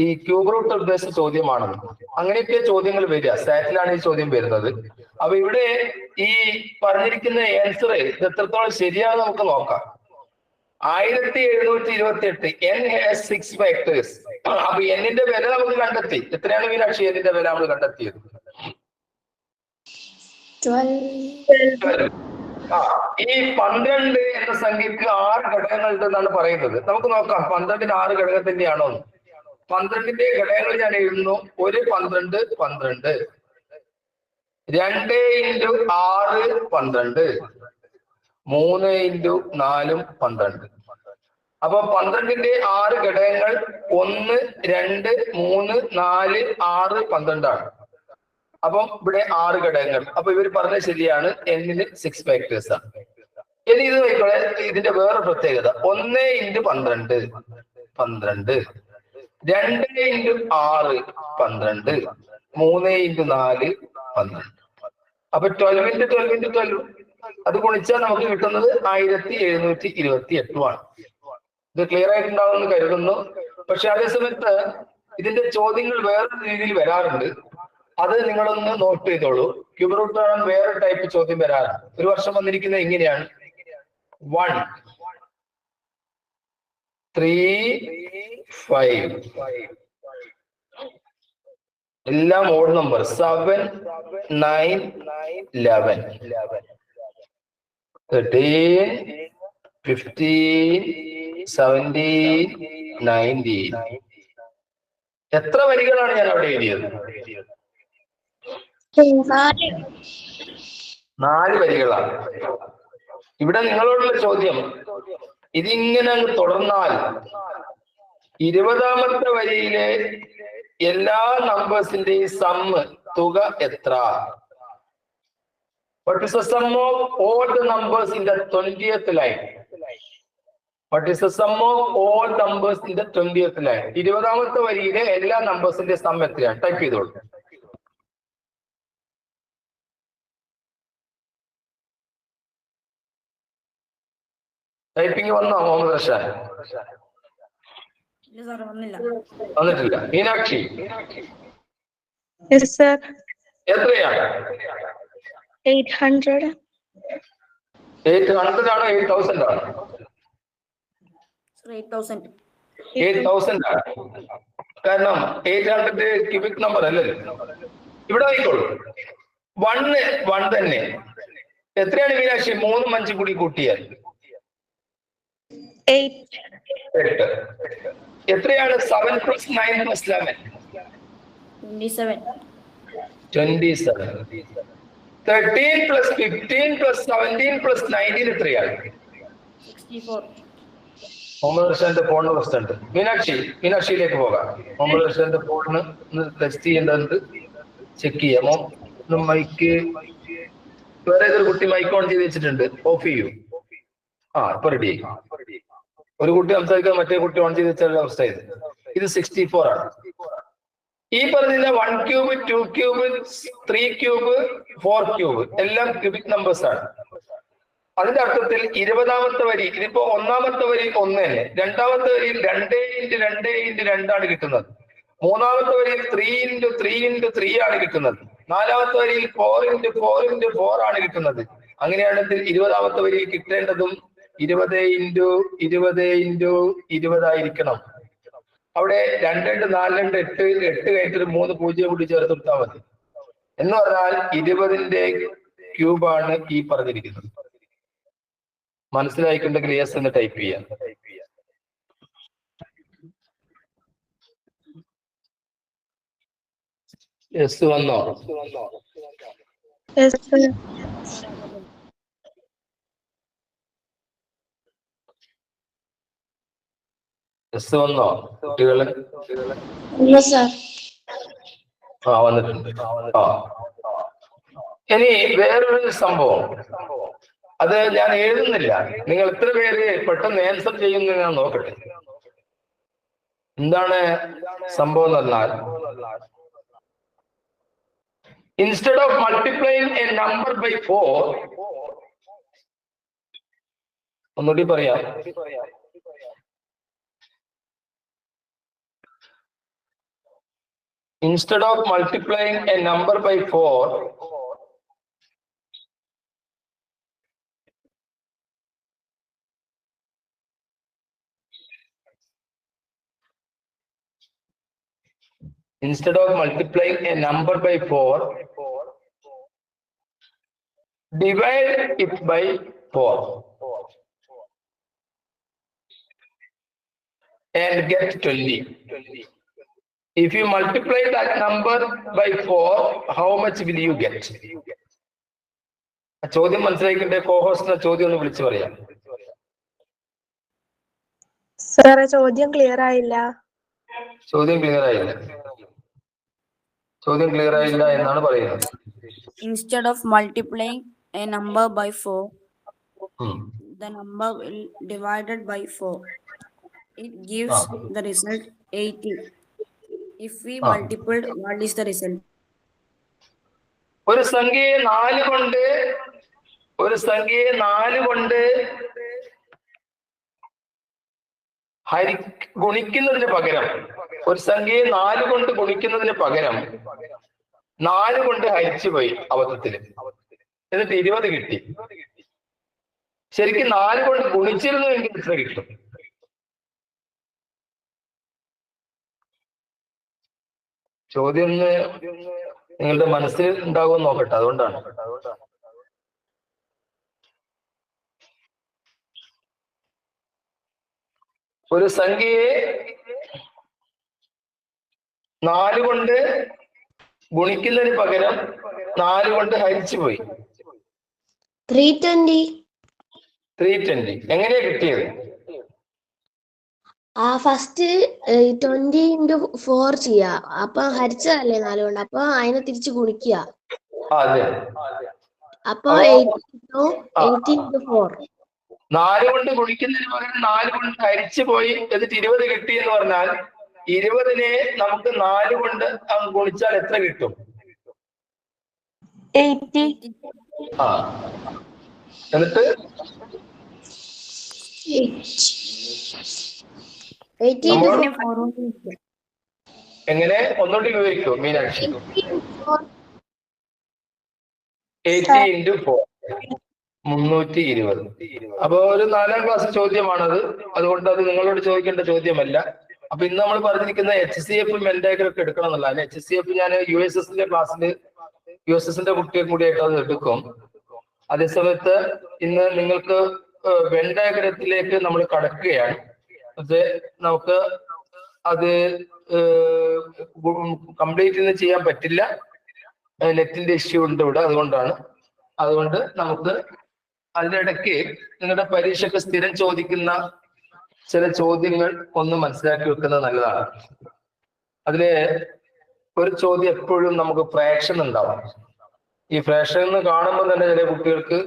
ഈ ക്യൂബ് റൂട്ട് ഉദ്ദേശിച്ച ചോദ്യമാണെന്ന്. അങ്ങനെയൊക്കെ ചോദ്യങ്ങൾ വരിക, സാറ്റിലാണ് ഈ ചോദ്യം വരുന്നത്. അപ്പൊ ഇവിടെ ഈ പറഞ്ഞിരിക്കുന്ന ആൻസർ ഇത് എത്രത്തോളം ശരിയാണെന്ന് നമുക്ക് നോക്കാം. 1728 n has 6 factors. അപ്പൊ എന്നിന്റെ വില നമുക്ക് കണ്ടെത്തി. എത്രയാണ് മീനാക്ഷി എന്നിന്റെ വില നമ്മൾ കണ്ടെത്തിയത്? 12. ഈ 12 എന്ന സംഖ്യക്ക് 6 ഘടകങ്ങൾ ഉണ്ടെന്നാണ് പറയുന്നത്. നമുക്ക് നോക്കാം 12-ന് 6 ഘടകം തന്നെയാണോ? 12ന്റെ ഘടകങ്ങൾ ഞാൻ എഴുതുന്നു. 1 12 12, 2 × 6 12, 3 × 4 12. അപ്പൊ 12ന്റെ 6 ഘടകങ്ങൾ 1 2 3 4 6 12 ആണ്. അപ്പം ഇവിടെ 6 ഘടകങ്ങൾ. അപ്പൊ ഇവർ പറഞ്ഞത് ശരിയാണ്, n-ന് 6 ഫാക്ടേഴ്സ് ആണ്. ഇനി ഇത് നോക്കിക്കോളെ, ഇതിന്റെ വേറെ പ്രത്യേകത 1 × 12 12, 2 × 6 12, 3 × 4 12. അപ്പൊ 12 × 12 × 12 അത് ഗുണിച്ചാൽ നമുക്ക് കിട്ടുന്നത് 1728 ആണ്. ഇത് ക്ലിയർ ആയിട്ടുണ്ടാവുമെന്ന് കരുതുന്നു. പക്ഷെ അതേസമയത്ത് ഇതിന്റെ ചോദ്യങ്ങൾ വേറൊരു രീതിയിൽ വരാറുണ്ട്. അത് നിങ്ങളൊന്ന് നോട്ട് ചെയ്തോളൂ. ക്യൂബ് റൂട്ട് കാണാൻ വേറെ ടൈപ്പ് ചോദ്യം വരാറുണ്ട്. ഒരു വർഷം വന്നിരിക്കുന്നത് ഇങ്ങനെയാണ്: 1 3 5, എല്ലാം ഓഡ് നമ്പർ. 7 9 11, 13 15 17 19. എത്ര വരികളാണ് ഞാൻ അവിടെ എഴുതിയത്? 4 വരികളാണ്. ഇവിടെ നിങ്ങളോടുള്ള ചോദ്യം, ഇതിങ്ങനെ അങ്ങ് തുടർന്നാൽ 20ാമത്തെ വരിയിലെ എല്ലാ നമ്പേഴ്സിന്റെയും സമ്മ് തുക എത്ര? What is the sum of all the numbers in the 20th line? What is the sum of all numbers in the 20th line? 20ാമത്തെ വരിയിലെ എല്ലാ നമ്പേഴ്സിന്റെ സം എത്രയാണ്? ടൈപ്പ് ചെയ്തോളൂ. ടൈപ്പിംഗ് വന്നോ മുഹമ്മദ് റഷാൻ? വന്നിട്ടില്ല. Meenakshi Yes, sir. എത്രയാണ്? 800. 800 ആണോ 8000 ആണോ? 8,000. 8000 ആണ്. കാരണം 800 ക്യൂബിക് നമ്പർ അല്ലല്ലോ. ഇവിടെ ആയിക്കോളൂ. 1 തന്നെ. എത്രയാണ് മീനാക്ഷി? 3 5 കൂടി കൂട്ടിയാൽ 8. എത്രയാണ്? 7 + 9 + 11 27. 27. 13 + 15 + 17 + 19 എത്രയാണ്? 64. മുഹമ്മദ് റഷാന്റെ ഫോണിന് പ്രശ്നമുണ്ട്. മീനാക്ഷിയിലേക്ക് പോകാം. മുഹമ്മദ് റഷാന്റെ ഫോണിന് ടെസ്റ്റ് ചെയ്യേണ്ടതുണ്ട്, ചെക്ക് ചെയ്യാമോ? മൈക്ക് വേറെ ഏതൊരു കുട്ടി മൈക്ക് ഓൺ ചെയ്ത് വെച്ചിട്ടുണ്ട്, ഓഫ് ചെയ്യൂ. ഇപ്പൊ റെഡി. ഒരു കുട്ടി സംസാരിക്കാൻ മറ്റേ കുട്ടി ഓൺ ചെയ്ത് വെച്ചാൽ അവസ്ഥ ഇത് 64 ആണ്. ഈ പറഞ്ഞ 1 ക്യൂബ് 2 ക്യൂബ് 3 ക്യൂബ് 4 ക്യൂബ് എല്ലാം ക്യൂബിക് നമ്പേഴ്സ് ആണ്. അതിന്റെ അർത്ഥത്തിൽ 20ാമത്തെ വരി, ഇതിപ്പോ 1ാമത്തെ വരി 1 തന്നെ, 2ാമത്തെ വരിയിൽ 2 × 2 × 2 ആണ് കിട്ടുന്നത്, 3ാമത്തെ വരിയിൽ 3 × 3 × 3 ആണ് കിട്ടുന്നത്, 4ാമത്തെ വരിയിൽ 4 × 4 × 4 ആണ് കിട്ടുന്നത്. അങ്ങനെയാണെങ്കിൽ 20ാമത്തെ വരിയിൽ കിട്ടേണ്ടതും 20 × 20 × 20 ആയിരിക്കണം. അവിടെ 2 2 4 2 8 കഴിഞ്ഞിട്ട് 3 0 കൂടി ചേർത്ത് കൊടുത്താൽ മതി. എന്ന് പറഞ്ഞാൽ 20ന്റെ ക്യൂബാണ് ഈ പറഞ്ഞിരിക്കുന്നത്. മനസ്സിലായിട്ടുണ്ടെങ്കിൽ യെസ് എന്ന് ടൈപ്പ് ചെയ്യാം. യെസ് വന്നോ? Yes, sir. യെസ് വന്നോ കുട്ടികളെ? Yes, sir. വന്നിട്ടുണ്ട്. ഇനി വേറൊരു സംഭവം, അത് ഞാൻ എഴുതുന്നില്ല. നിങ്ങൾ എത്ര പേര് പെട്ടെന്ന് ആൻസർ ചെയ്യുന്നു ഞാൻ നോക്കട്ടെ. എന്താണ് സംഭവം എന്ന് പറഞ്ഞാൽ, instead of multiplying a number by 4, ഒന്നുകൂടി പറയാം. Instead of multiplying a number by 4, divide it by 4 and get 20. If you multiply that number by 4, how much will you get? ചോദ്യം മനസ്സിലാക്കിന്റെ കോഹോസ്റ്റിന്റെ ചോദ്യം ഒന്ന് വിളിച്ചു പറയാം. സാറേ ചോദ്യം ക്ലിയർ ആയില്ല. ചോദ്യം ക്ലിയർ ആയില്ല. ചോദ്യം ക്ലിയർ ആയില്ല എന്നാണ് പറയുന്നത്. Instead of multiplying a number by 4, the number will divided by 4. It gives the result 80. If we multiplied, what is the result? ഒരു സംഖ്യയെ 4 കൊണ്ട് ഗുണിക്കുന്നതിന് പകരം, ഒരു സംഖ്യയെ 4 കൊണ്ട് ഗുണിക്കുന്നതിന് പകരം 4 കൊണ്ട് ഹരിച്ചു പോയി അബദ്ധത്തില്, എന്നിട്ട് 20 കിട്ടി. ശരിക്കും 4 കൊണ്ട് ഗുണിച്ചിരുന്നുവെങ്കിൽ എത്ര കിട്ടും? ചോദ്യം നിങ്ങളുടെ മനസ്സിൽ ഉണ്ടാകുമെന്ന് നോക്കട്ടെ, അതുകൊണ്ടാണ്. ഒരു സംഖ്യയെ 4 കൊണ്ട് ഗുണിക്കുന്നതിന് പകരം 4 കൊണ്ട് ഹരിച്ചു പോയി. 320 എങ്ങനെയാ കിട്ടിയത്? ഫസ്റ്റ് 20 into 4 ചെയ്യാ, അപ്പൊ ഹരിച്ചതല്ലേ 4 കൊണ്ട്, അപ്പൊ അതിനെ തിരിച്ച് ഗുണിക്കുക. അതെ, അപ്പൊ 80 into 4. 4 കൊണ്ട് ഗുണിക്കുന്നതിന് പകരം 4 കൊണ്ട് ഹരിച്ചു പോയി, എന്നിട്ട് 20 കിട്ടി എന്ന് പറഞ്ഞാൽ 20നെ നമുക്ക് 4 കൊണ്ട് ഗുണിച്ചാൽ എത്ര കിട്ടും? 80. എന്നിട്ട് 80 into 4. എങ്ങനെ ഒന്നുകൂടി വിവരിക്കൂ മീനാക്ഷി. 80 into 4 320. അപ്പൊ ഒരു 4ാം ക്ലാസ് ചോദ്യമാണത്, അതുകൊണ്ട് അത് നിങ്ങളോട് ചോദിക്കേണ്ട ചോദ്യമല്ല. അപ്പൊ ഇന്ന് നമ്മൾ പറഞ്ഞിരിക്കുന്ന HCF മെന്റാഗ്രം ഒക്കെ എടുക്കണം എന്നുള്ളതാണ്. HCF ഞാൻ USSന്റെ ക്ലാസ്സിൽ USSന്റെ കുട്ടികൾക്ക് കൂടിയായിട്ട് അത് എടുക്കും. അതേസമയത്ത് ഇന്ന് നിങ്ങൾക്ക് വെൻഡാഗ്രത്തിലേക്ക് നമ്മൾ കടക്കുകയാണ്. അത് നമുക്ക് അത് കംപ്ലീറ്റ് ഇന്ന് ചെയ്യാൻ പറ്റില്ല, നെറ്റിന്റെ ഇഷ്യൂ ഉണ്ട് ഇവിടെ. അതുകൊണ്ട് നമുക്ക് അതിനിടയ്ക്ക് നിങ്ങളുടെ പരീക്ഷയ്ക്ക് സ്ഥിരം ചോദിക്കുന്ന ചില ചോദ്യങ്ങൾ ഒന്ന് മനസ്സിലാക്കി വെക്കുന്നത് നല്ലതാണ്. അതില് ഒരു ചോദ്യം എപ്പോഴും നമുക്ക് ഫ്രാക്ഷൻ ഉണ്ടാവും. ഈ ഫ്രാക്ഷൻ എന്ന് കാണുമ്പോൾ തന്നെ ചില കുട്ടികൾക്ക്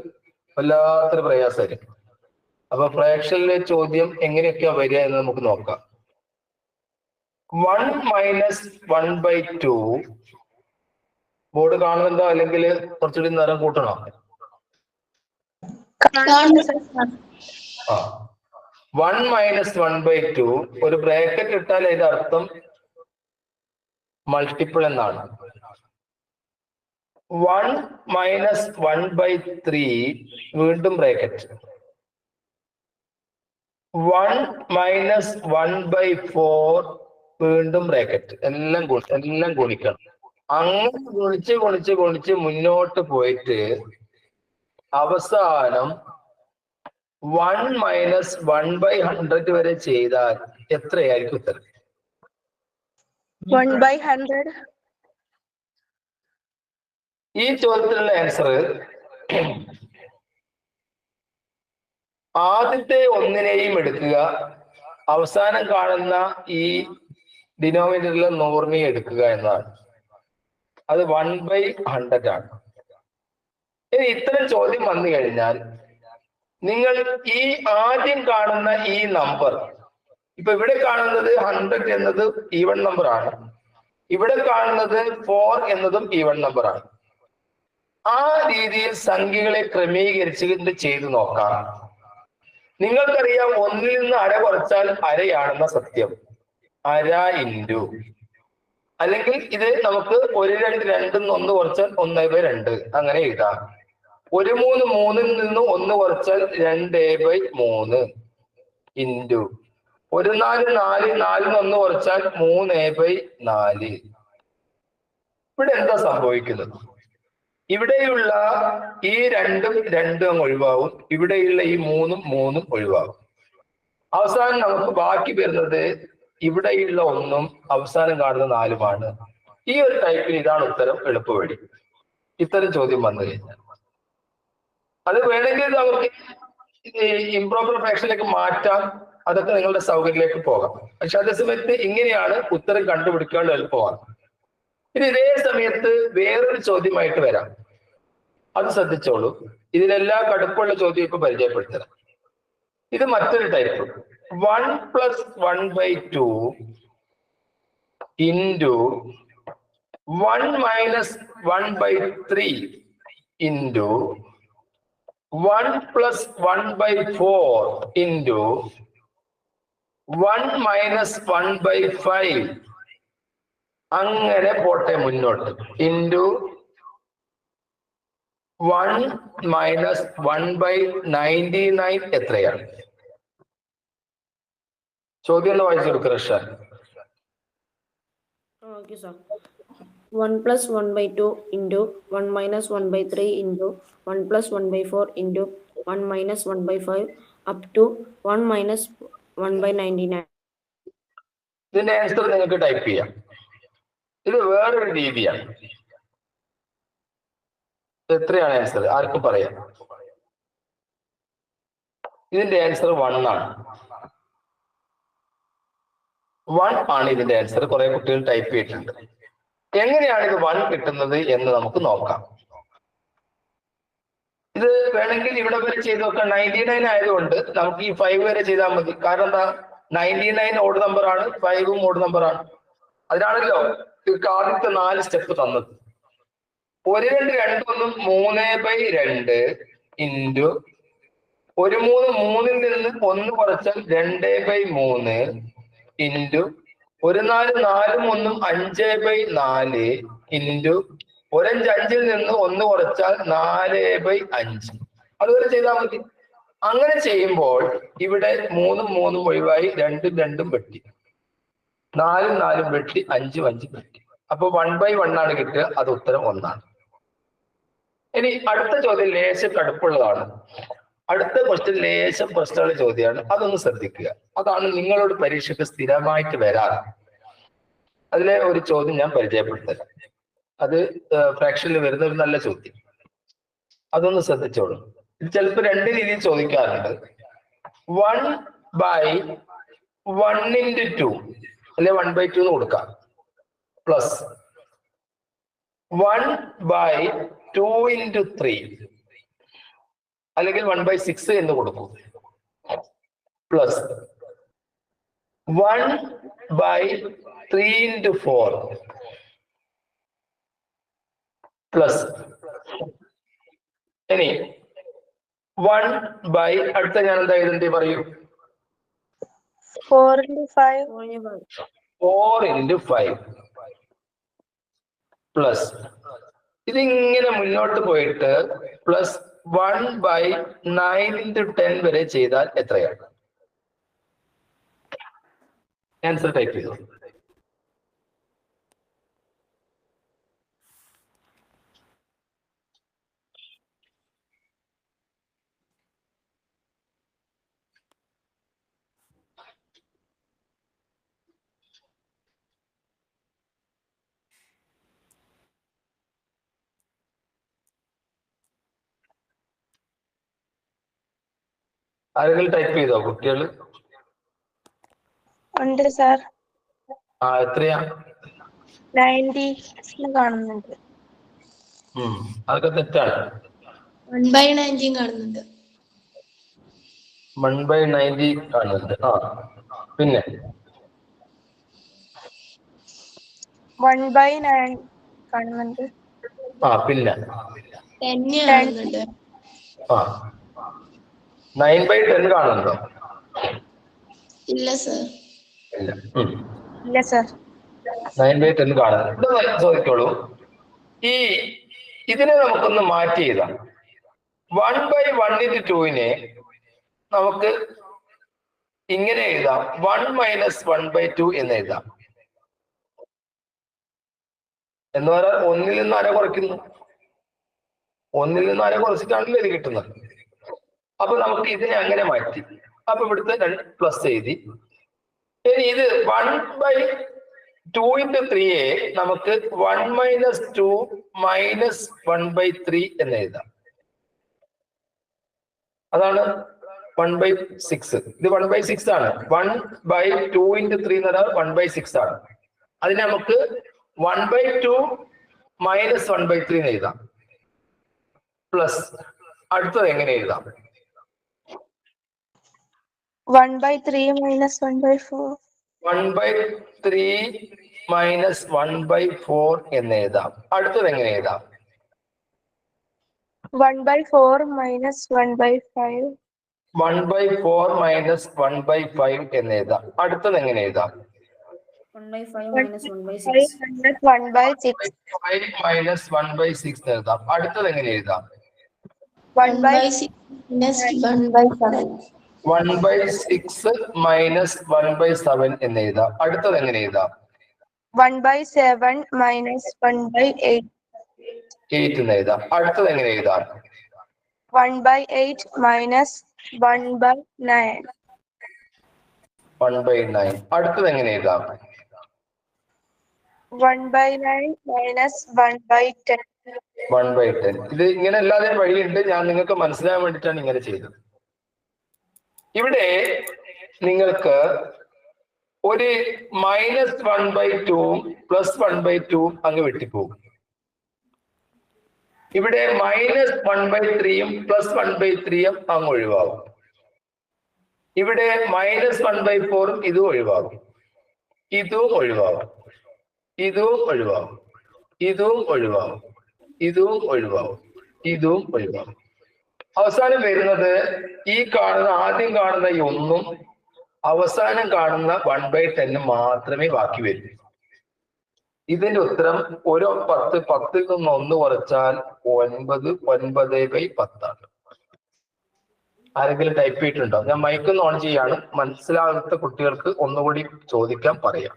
വല്ലാത്തൊരു പ്രയാസമായിരിക്കും. അപ്പൊ ഫ്രാക്ഷനിലെ ചോദ്യം എങ്ങനെയൊക്കെയാ വരിക എന്ന് നമുക്ക് നോക്കാം. 1 - 1/2 ബോർഡ് കാണുന്നുണ്ടോ, അല്ലെങ്കിൽ കുറച്ചുകൂടി നിറം കൂട്ടണോ? 1 - 1/2 ഒരു ബ്രാക്കറ്റ് ഇട്ടാൽ അതിന്റെ അർത്ഥം മൾട്ടിപ്പിൾ എന്നാണ്. 1 - 1/3 വീണ്ടും ബ്രാക്കറ്റ്. 1 - 1/4 വീണ്ടും ബ്രാക്കറ്റ്. എല്ലാം ഗുണിക്കണം. അങ്ങനെ ഗുണിച്ച് മുന്നോട്ട് പോയിട്ട് അവസാനം 1 - 1/100 വരെ ചെയ്താൽ എത്രയായിരിക്കും ഉത്തരം? 1/100. ഈ ചോദ്യത്തിനുള്ള ആൻസർ ആദ്യത്തെ ഒന്നിനെയും എടുക്കുക, അവസാനം കാണുന്ന ഈ ഡിനോമിനേറ്ററിലെ 100നെയും എടുക്കുക എന്നതാണ്. അത് 1/100 ആണ്. ഇനി ഇത്തരം ചോദ്യം വന്നു കഴിഞ്ഞാൽ നിങ്ങൾ ഈ ആദ്യം കാണുന്ന ഈ നമ്പർ, ഇപ്പൊ ഇവിടെ കാണുന്നത് 100 എന്നത് ഈവൺ നമ്പർ ആണ്, ഇവിടെ കാണുന്നത് 4 എന്നതും ഈവൺ നമ്പർ ആണ്. ആ രീതിയിൽ സംഖ്യകളെ ക്രമീകരിച്ച് ചെയ്തു നോക്കാം. നിങ്ങൾക്കറിയാം 1ൽ നിന്ന് അര കുറച്ചാൽ അരയാണെന്ന സത്യം. അര ഇൻറ്റു, അല്ലെങ്കിൽ ഇത് നമുക്ക് 1 2 2 1 കുറച്ചാൽ 1/2 അങ്ങനെ എഴുതാം. 1 3 3ൽ നിന്ന് 1 കുറച്ചാൽ 2/3 ഇൻറ്റു 1 4 4 4ൽ നിന്ന് 1 കുറച്ചാൽ 3/4. ഇവിടെ എന്താ സംഭവിക്കുന്നത്? ഇവിടെയുള്ള ഈ 2ഉം 2 അങ്ങ് ഒഴിവാകും, ഇവിടെയുള്ള ഈ 3ഉം 3ഉം ഒഴിവാകും. അവസാനം നമുക്ക് ബാക്കി വരുന്നത് ഇവിടെയുള്ള 1ഉം അവസാനം കാണുന്ന 4ഉമാണ്. ഈ ഒരു ടൈപ്പിൽ ഇതാണ് ഉത്തരം, എളുപ്പവഴി. ഇത്തരം ചോദ്യം വന്നു കഴിഞ്ഞാൽ അത് വേണമെങ്കിൽ നമുക്ക് ഇംപ്രോപ്പർ ഫ്രാക്ഷനിലേക്ക് മാറ്റാം, അതൊക്കെ നിങ്ങളുടെ സൗകര്യത്തിലേക്ക് പോകാം. പക്ഷെ അതേസമയത്ത് ഇങ്ങനെയാണ് ഉത്തരം കണ്ടുപിടിക്കാനുള്ള എളുപ്പമാണ്. ഇനി ഇതേ സമയത്ത് വേറൊരു ചോദ്യമായിട്ട് വരാം, അത് ശ്രദ്ധിച്ചോളൂ. ഇതിലെല്ലാം കടുപ്പുള്ള ചോദ്യം ഇപ്പൊ പരിചയപ്പെടുത്തരാം. ഇത് മറ്റൊരു ടൈപ്പ്. 1 + 1/2 ഇൻറ്റു 1 - 1/3 ഇൻറ്റു 1 + 1/4 ഇൻറ്റു 1 - 1/5 അങ്ങനെ പോട്ടെ മുന്നോട്ട്. ഇൻറ്റു 1 - 1/99 എത്രയാണ്? ചോദ്യം ഒന്ന് വായിച്ചെടുക്കുക റഷാൻ. Okay, sir. 1 + 1/2 into 1 - 1/3 into 1 + 1/4 into 1 - 1/5 up to 1 - 1/99. ഇതിന്റെ ആൻസർ നിങ്ങൾക്ക് ടൈപ്പ് ചെയ്യാം. ഇത് വേറൊരു രീതിയാണ്. എത്രയാണ് ആൻസർ? ആർക്കും പറയാം. ഇതിന്റെ ആൻസർ 1 ആണ്. 1 ആണ് ഇതിന്റെ ആൻസർ. കുറെ കുട്ടികൾ ടൈപ്പ് ചെയ്തിട്ടുണ്ട്. എങ്ങനെയാണ് ഇത് 1 കിട്ടുന്നത് എന്ന് നമുക്ക് നോക്കാം. ഇത് വേണമെങ്കിൽ ഇവിടെ വരെ ചെയ്ത് നോക്കാം. 99 ആയതുകൊണ്ട് നമുക്ക് ഈ 5 വരെ ചെയ്താൽ മതി. കാരണം എന്താ, 99 ഓഡ് നമ്പർ ആണ്, 5ഉം ഓഡ് നമ്പർ ആണ്. അതിനാണല്ലോ ഇവർക്ക് ആദ്യത്തെ 4 സ്റ്റെപ്പ് തന്നത്. 1 2 2 3/2 ഇൻറ്റു 1 3 3ൽ നിന്ന് 1 കുറച്ചാൽ 2/3 ഇൻറ്റു 1 4 4ഉം 1ഉം 5/4 ഇൻറ്റു 1 5 5ൽ നിന്ന് 1 കുറച്ചാൽ 4/5. അതുപോലെ ചെയ്താൽ മതി. അങ്ങനെ ചെയ്യുമ്പോൾ ഇവിടെ 3ഉം 3ഉം ഒഴിവായി, 2ഉം 2ഉം വെട്ടി, 4ഉം 4ഉം വെട്ടി, 5ഉം 5ഉം വെട്ടി. അപ്പൊ 1/1 ആണ് കിട്ടുക. അത് ഉത്തരം 1 ആണ്. ഇനി അടുത്ത ചോദ്യം ലേശം കടുപ്പുള്ളതാണ്. അടുത്ത ക്വസ്റ്റ്യൻ ലേശം പ്രശ്നമുള്ള ചോദ്യമാണ്. അതൊന്ന് ശ്രദ്ധിക്കുക. അതാണ് നിങ്ങളോട് പരീക്ഷയ്ക്ക് സ്ഥിരമായിട്ട് വരാറ്. അതിലെ ഒരു ചോദ്യം ഞാൻ പരിചയപ്പെടുത്തരാം. അത് ഫ്രാക്ഷനിൽ വരുന്ന ഒരു നല്ല ചോദ്യം. അതൊന്ന് ശ്രദ്ധിച്ചോളൂ. ഇത് ചിലപ്പോൾ 2 രീതിയിൽ ചോദിക്കാറുണ്ട്. 1/1 × 2 അല്ലെ 1/2 എന്ന് കൊടുക്കാം, പ്ലസ് 1/2 × 3 അല്ലെങ്കിൽ 1/6 എന്ന് കൊടുക്കും, പ്ലസ് 1/3 × 4 പ്ലസ് ഇനി 1/ അടുത്ത ഞാൻ എന്താ എഴുതണ്ടേ പറയൂ? 4 × 5 4 × 5 പ്ലസ് ഇതിങ്ങനെ മുന്നോട്ട് പോയിട്ട് പ്ലസ് 1/9 × 10 വരെ ചെയ്താൽ എത്രയാണ്? ആൻസർ ടൈപ്പ് ചെയ്തു. ആരെങ്കിലും ടൈപ്പ് ചെയ്തോ കുട്ടികൾ? ഉണ്ട് സാർ. എത്രയാ? 90 കാണുന്നുണ്ട്. അതൊക്കെ തെറ്റാണ്. 1/90 കാണുന്നുണ്ട്. 1/90 കാണുന്നുണ്ട്. പിന്നെ 1/9 കാണുന്നുണ്ട്. പിന്നെ 10 കാണുന്നുണ്ട്. 9/10 കാണുന്നുണ്ടോ? ഇല്ല സർ. ഇല്ല സാർ. 9/10 കാണുന്നുണ്ട്. ഇവിടെ ചോദിക്കോളൂ, ഇതിനെ നമുക്കൊന്ന് മാറ്റി എഴുതാം. 1/1 into 2 നമുക്ക് ഇങ്ങനെ എഴുതാം, 1 - 1/2 എന്ന് എഴുതാം. എന്ന് പറഞ്ഞാൽ 1-ൽ നിന്ന് അര കുറയ്ക്കുന്നു. 1-ൽ നിന്ന് അര കുറച്ചിട്ടാണല്ലോ ഇത് കിട്ടുന്നത്. അപ്പൊ നമുക്ക് ഇതിനെ അങ്ങനെ മാറ്റി. അപ്പൊ ഇവിടുത്തെ പ്ലസ് എഴുതി. ഇനി ഇത് 1/2 into 3 നമുക്ക് 1 - 2 - 1/3 എന്ന് എഴുതാം. അതാണ് 1/6. ഇത് 1/6 ആണ്. 1/2 into 3 എന്ന് പറഞ്ഞാൽ 1/6 ആണ്. അതിനെ നമുക്ക് 1/2 - 1/3 എന്ന് എഴുതാം. പ്ലസ് അടുത്തത് എങ്ങനെ എഴുതാം? 1/3 - 1/4. 1/3 - 1/4 എന്ന് എഴുതാം. അടുത്തത് എങ്ങനെ എഴുതാം? 1/4 - 1/5. 1/4 - 1/5 എന്ന് എഴുതാം. അടുത്തത് എങ്ങനെ എഴുതാം? 1/5 - 1/6. 1/6. 5 - 1/6 എഴുതാം. അടുത്തത് എങ്ങനെ എഴുതാം? 1/6 - 1/7. 1/6 - 1/7 എന്ന് എഴുതാം. അടുത്തത് എങ്ങനെ എഴുതാം? 1/7 - 1/8. 8 എന്ന് എഴുതാം. അടുത്തത് എങ്ങനെ എഴുതാം? 1/8 - 1/9. 1/9. അടുത്തത് എങ്ങനെ എഴുതാം? 1/9 - 1/10. 1/10. ഇത് ഇങ്ങനെ അല്ലാതെ വഴിയുണ്ട്. ഞാൻ നിങ്ങൾക്ക് മനസ്സിലാൻ വേണ്ടിയിട്ടാണ് ഇങ്ങനെ ചെയ്തത്. ഇവിടെ നിങ്ങൾക്ക് ഒരു -1/2 +1/2 അങ്ങ് വെട്ടിപ്പോകും. ഇവിടെ -1/3 +1/3 അങ്ങ് ഒഴിവാകും. ഇവിടെ -1/4 ഇതും ഒഴിവാകും. ഇതും ഒഴിവാകും. ഇതും ഒഴിവാകും. ഇതും ഒഴിവാകും. ഇതും ഒഴിവാകും. ഇതും ഒഴിവാകും. അവസാനം വരുന്നത് ഈ കാണുന്ന ആദ്യം കാണുന്ന ഈ 1-ഉം അവസാനം കാണുന്ന 1/10 മാത്രമേ ബാക്കി വരൂ. ഇതിന്റെ ഉത്തരം ഓരോ 10, 10-ൽ നിന്ന് 1 കുറച്ചാൽ 9, 9/10 ആണ്. ആരെങ്കിലും ടൈപ്പ് ചെയ്തിട്ടുണ്ടോ? ഞാൻ മൈക്കൊന്ന് ഓൺ ചെയ്യാണ്. മനസ്സിലാകാത്ത കുട്ടികൾക്ക് ഒന്നുകൂടി ചോദിക്കാൻ പറയാം.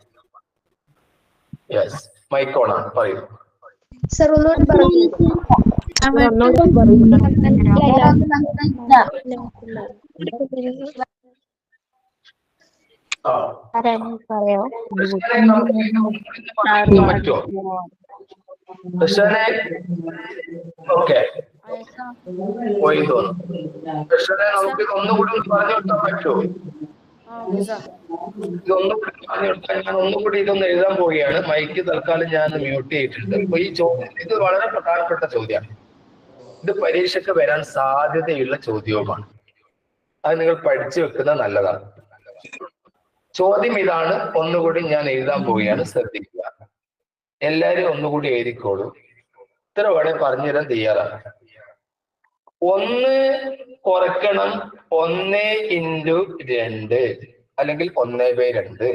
യെസ്, മൈക്ക് ഓൺ ആണ്. പറയൂ. സർ ഒന്നുകൂടി പറയൂ. പറ്റുമോ? ഓക്കെ, പോയി തോന്നുന്നു. കൃഷ്ണനെ നമുക്ക് ഒന്നുകൂടി പറഞ്ഞു കൊടുക്കാൻ പറ്റുമോ? ഇതൊന്നുകൂടി പറഞ്ഞു കൊടുക്കാൻ ഞാൻ ഒന്നുകൂടി ഇതൊന്ന് എഴുതാൻ പോവുകയാണ്. മൈക്ക് തൽക്കാലം ഞാൻ മ്യൂട്ട് ചെയ്തിട്ടുണ്ട്. അപ്പൊ ഈ ചോദ്യം ഇത് വളരെ പ്രധാനപ്പെട്ട ചോദ്യമാണ്. ഇത് പരീക്ഷയ്ക്ക് വരാൻ സാധ്യതയുള്ള ചോദ്യവുമാണ്. അത് നിങ്ങൾ പഠിച്ചു വെക്കുന്നത് നല്ലതാണ്. ചോദ്യം ഇതാണ്. ഒന്നുകൂടി ഞാൻ എഴുതാൻ പോവുകയാണ്. ശ്രദ്ധിക്കുക. എല്ലാരും ഒന്നുകൂടി എഴുതിക്കോളൂ. ഇത്ര വേണേ പറഞ്ഞുതരാൻ തയ്യാറാണ്. 1 കുറയ്ക്കണം 1 × 2 അല്ലെങ്കിൽ 1/2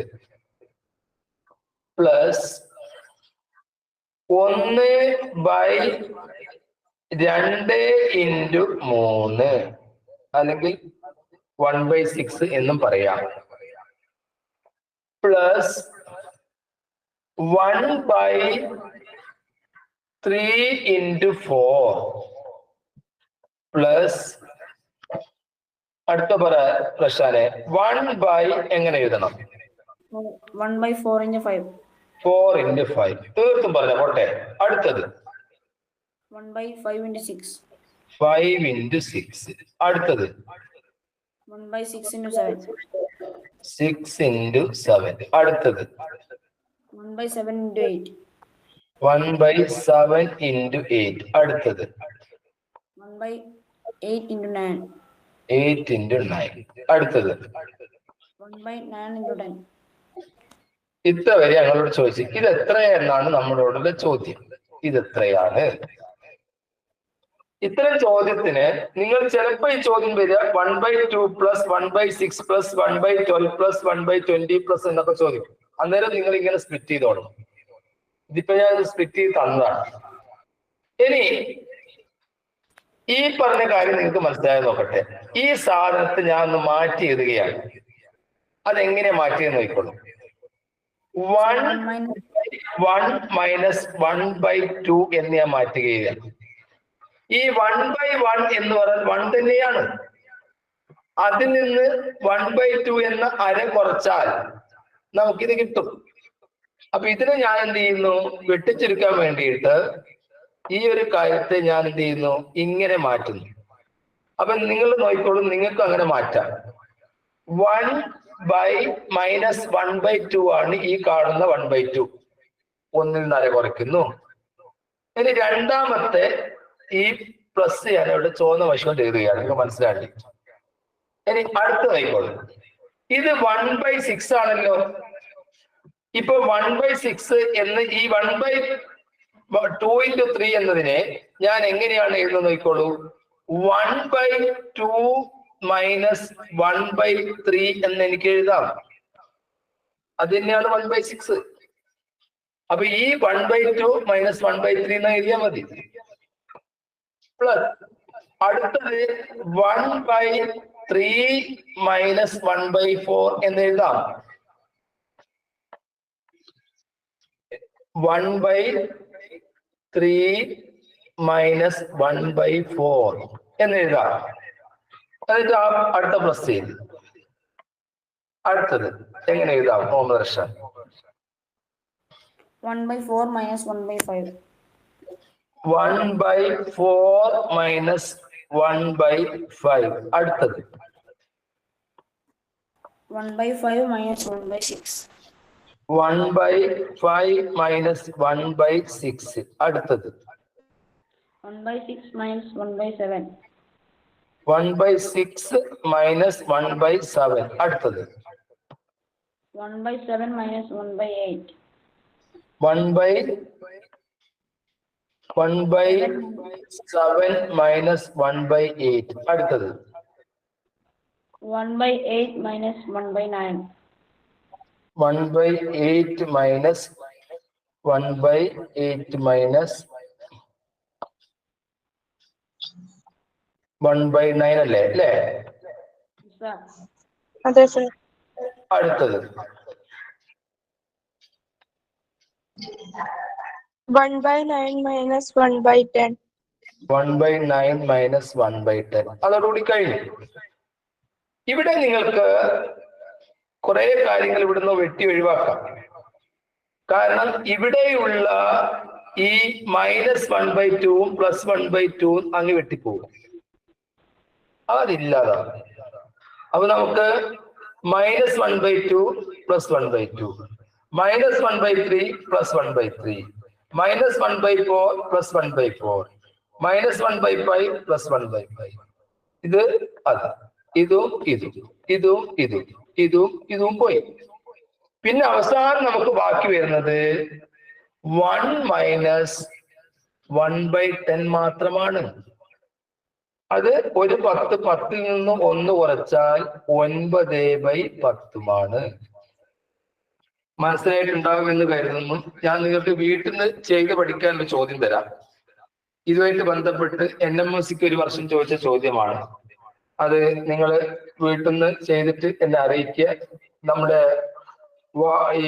പ്ലസ് 1/2 × 3 അല്ലെങ്കിൽ 1/6 എന്നും പറയാം. പ്ലസ് 1/3 × 4 പ്ലസ് അടുത്ത പ്രശ്നം 1/, എങ്ങനെ എഴുതണം? 1/4 × 5. 4 × 5. തീർത്തും പറഞ്ഞ പോട്ടെ. അടുത്തത് 1/5 × 6. 5 × 6. അടുത്തത് 1 by 6 into 7. 6 into 7. അടുത്തത് 1 by 7 into 8. 1 by 7 into 8. അടുത്തത് 1 by 8 into 9. 8 into 9. അടുത്തത് 1 by 9 into 10. ഇത്ര വരെ ഞങ്ങളോട് ചോദിച്ചു. ഇത് എത്രയെന്നാണ് നമ്മളോടുള്ള ചോദ്യം. ഇത് എത്രയാണ്? ഇത്തരം ചോദ്യത്തിന് നിങ്ങൾ ചിലപ്പോൾ ഈ ചോദ്യം വരിക 1 by 2 plus 1 by 6 plus 1 by 12 plus 1 by 20 plus എന്നൊക്കെ ചോദിക്കും. അന്നേരം നിങ്ങൾ ഇങ്ങനെ സ്പ്ലിറ്റ് ചെയ്തോളും. ഇതിപ്പോ ഞാൻ സ്പ്ലിറ്റ് ചെയ്ത് തന്നതാണ്. ഇനി ഈ പറഞ്ഞ കാര്യം നിങ്ങൾക്ക് മനസ്സിലായി നോക്കട്ടെ. ഈ സാധനത്തെ ഞാൻ ഒന്ന് മാറ്റി എഴുതുകയാണ്. അതെങ്ങനെ മാറ്റിയെന്ന് നോക്കിക്കോളൂ. 1 minus 1 by 2 എന്ന് ഞാൻ മാറ്റുകയാണ്. ഈ 1 by 1 എന്ന് പറഞ്ഞാൽ 1 തന്നെയാണ്. അതിൽ നിന്ന് 1 by 2 എന്ന അര കുറച്ചാൽ നമുക്കിത് കിട്ടും. അപ്പൊ ഇതിനെ ഞാൻ എന്ത് ചെയ്യുന്നു? വെട്ടിച്ചുരുക്കാൻ വേണ്ടിയിട്ട് ഈ ഒരു കാര്യത്തെ ഞാൻ എന്ത് ചെയ്യുന്നു? ഇങ്ങനെ മാറ്റുന്നു. അപ്പൊ നിങ്ങൾ നോക്കിക്കോളും, നിങ്ങൾക്ക് അങ്ങനെ മാറ്റാം. 1 by minus 1 by 2 ആണ് ഈ കാണുന്ന 1 by 2. ഒന്നിൽ നിന്ന് അര കുറയ്ക്കുന്നു. ഇനി രണ്ടാമത്തെ ഈ പ്ലസ് ഞാൻ ഇവിടെ ചുവന്ന വശം കൊണ്ട് എഴുതുകയാണ്. നിങ്ങൾക്ക് മനസ്സിലാക്കി. ഇനി അടുത്ത നോക്കിക്കോളും. ഇത് 1 by 6 ആണല്ലോ. ഇപ്പൊ 1 by 6 എന്ന് ഈ 1 by 2 into 3 എന്നതിനെ ഞാൻ എങ്ങനെയാണ് എഴുതുന്നത് നോക്കിക്കോളൂ. 1 by 2 minus 1 by 3 എന്ന് എനിക്ക് എഴുതാം. അത് തന്നെയാണ് 1 by 6. അപ്പൊ ഈ 1 by 2 minus 1 by 3 എന്ന് എഴുതിയാൽ മതി. പ്ലസ് അടുത്തത് 1 by 3 minus 1 by 4 എന്ന് എഴുതാം. 1 by 3 minus 1 by 4 എന്ന് എഴുതാം. എന്നിട്ട് അടുത്ത പ്ലസ് ചെയ്ത് അടുത്തത് എങ്ങനെ എഴുതാം? Muhammad Rashad. 1 by 4 minus 1 by 5. 1 by 4 minus 1 by 5. അടുത്തത് 1 by 5 minus 1 by 6. 1 by 5 minus 1 by 6. അടുത്തത് 1 by 6 minus 1 by 7. 1 by 6 minus 1 by 7. അടുത്തത് 1 by 7 minus 1 by 8. 1 by 7 minus 1 by 8. അടുത്തത് 1 by 8 minus 1 by 9. 1 by 8 minus 1 by 8 minus 1 by 9 അല്ലേ? Sir. അതെ sir. അടുത്തത് 1 by 9 minus 1 by 10. 1 by 9 minus 1 by 10. അതോടുകൂടി കഴിഞ്ഞു. ഇവിടെ നിങ്ങൾക്ക് കുറെ കാര്യങ്ങൾ ഇവിടുന്ന് വെട്ടി ഒഴിവാക്കാം. കാരണം ഇവിടെയുള്ള ഈ -1 by 2 പ്ലസ് 1 by 2 അങ്ങ് വെട്ടിപ്പോകും. അതില്ലാതാണ്. അപ്പൊ നമുക്ക് -1 by 2 plus 1 by 2, -1 by 3 plus 1 by 3, -1 by 4 plus 1 by 4, -1 by 5 plus 1 by 5. ഇത് അത് ഇതും ഇതും പോയി. പിന്നെ അവസാനം നമുക്ക് ബാക്കി വരുന്നത് 1 minus 1 by 10 മാത്രമാണ്. അത് ഒരു 10 10ൽ നിന്ന് 1 കുറച്ചാൽ 9 by 10 മനസ്സിലായിട്ടുണ്ടാകുമെന്ന് കരുതുന്നു. ഞാൻ നിങ്ങൾക്ക് വീട്ടിൽ നിന്ന് ചെയ്ത് പഠിക്കാനുള്ള ചോദ്യം തരാം. ഇതുമായിട്ട് ബന്ധപ്പെട്ട് NMSക്ക് ഒരു വർഷം ചോദിച്ച ചോദ്യമാണ്. അത് നിങ്ങൾ വീട്ടിൽ നിന്ന് ചെയ്തിട്ട് എന്നെ അറിയിക്കുക. നമ്മുടെ ഈ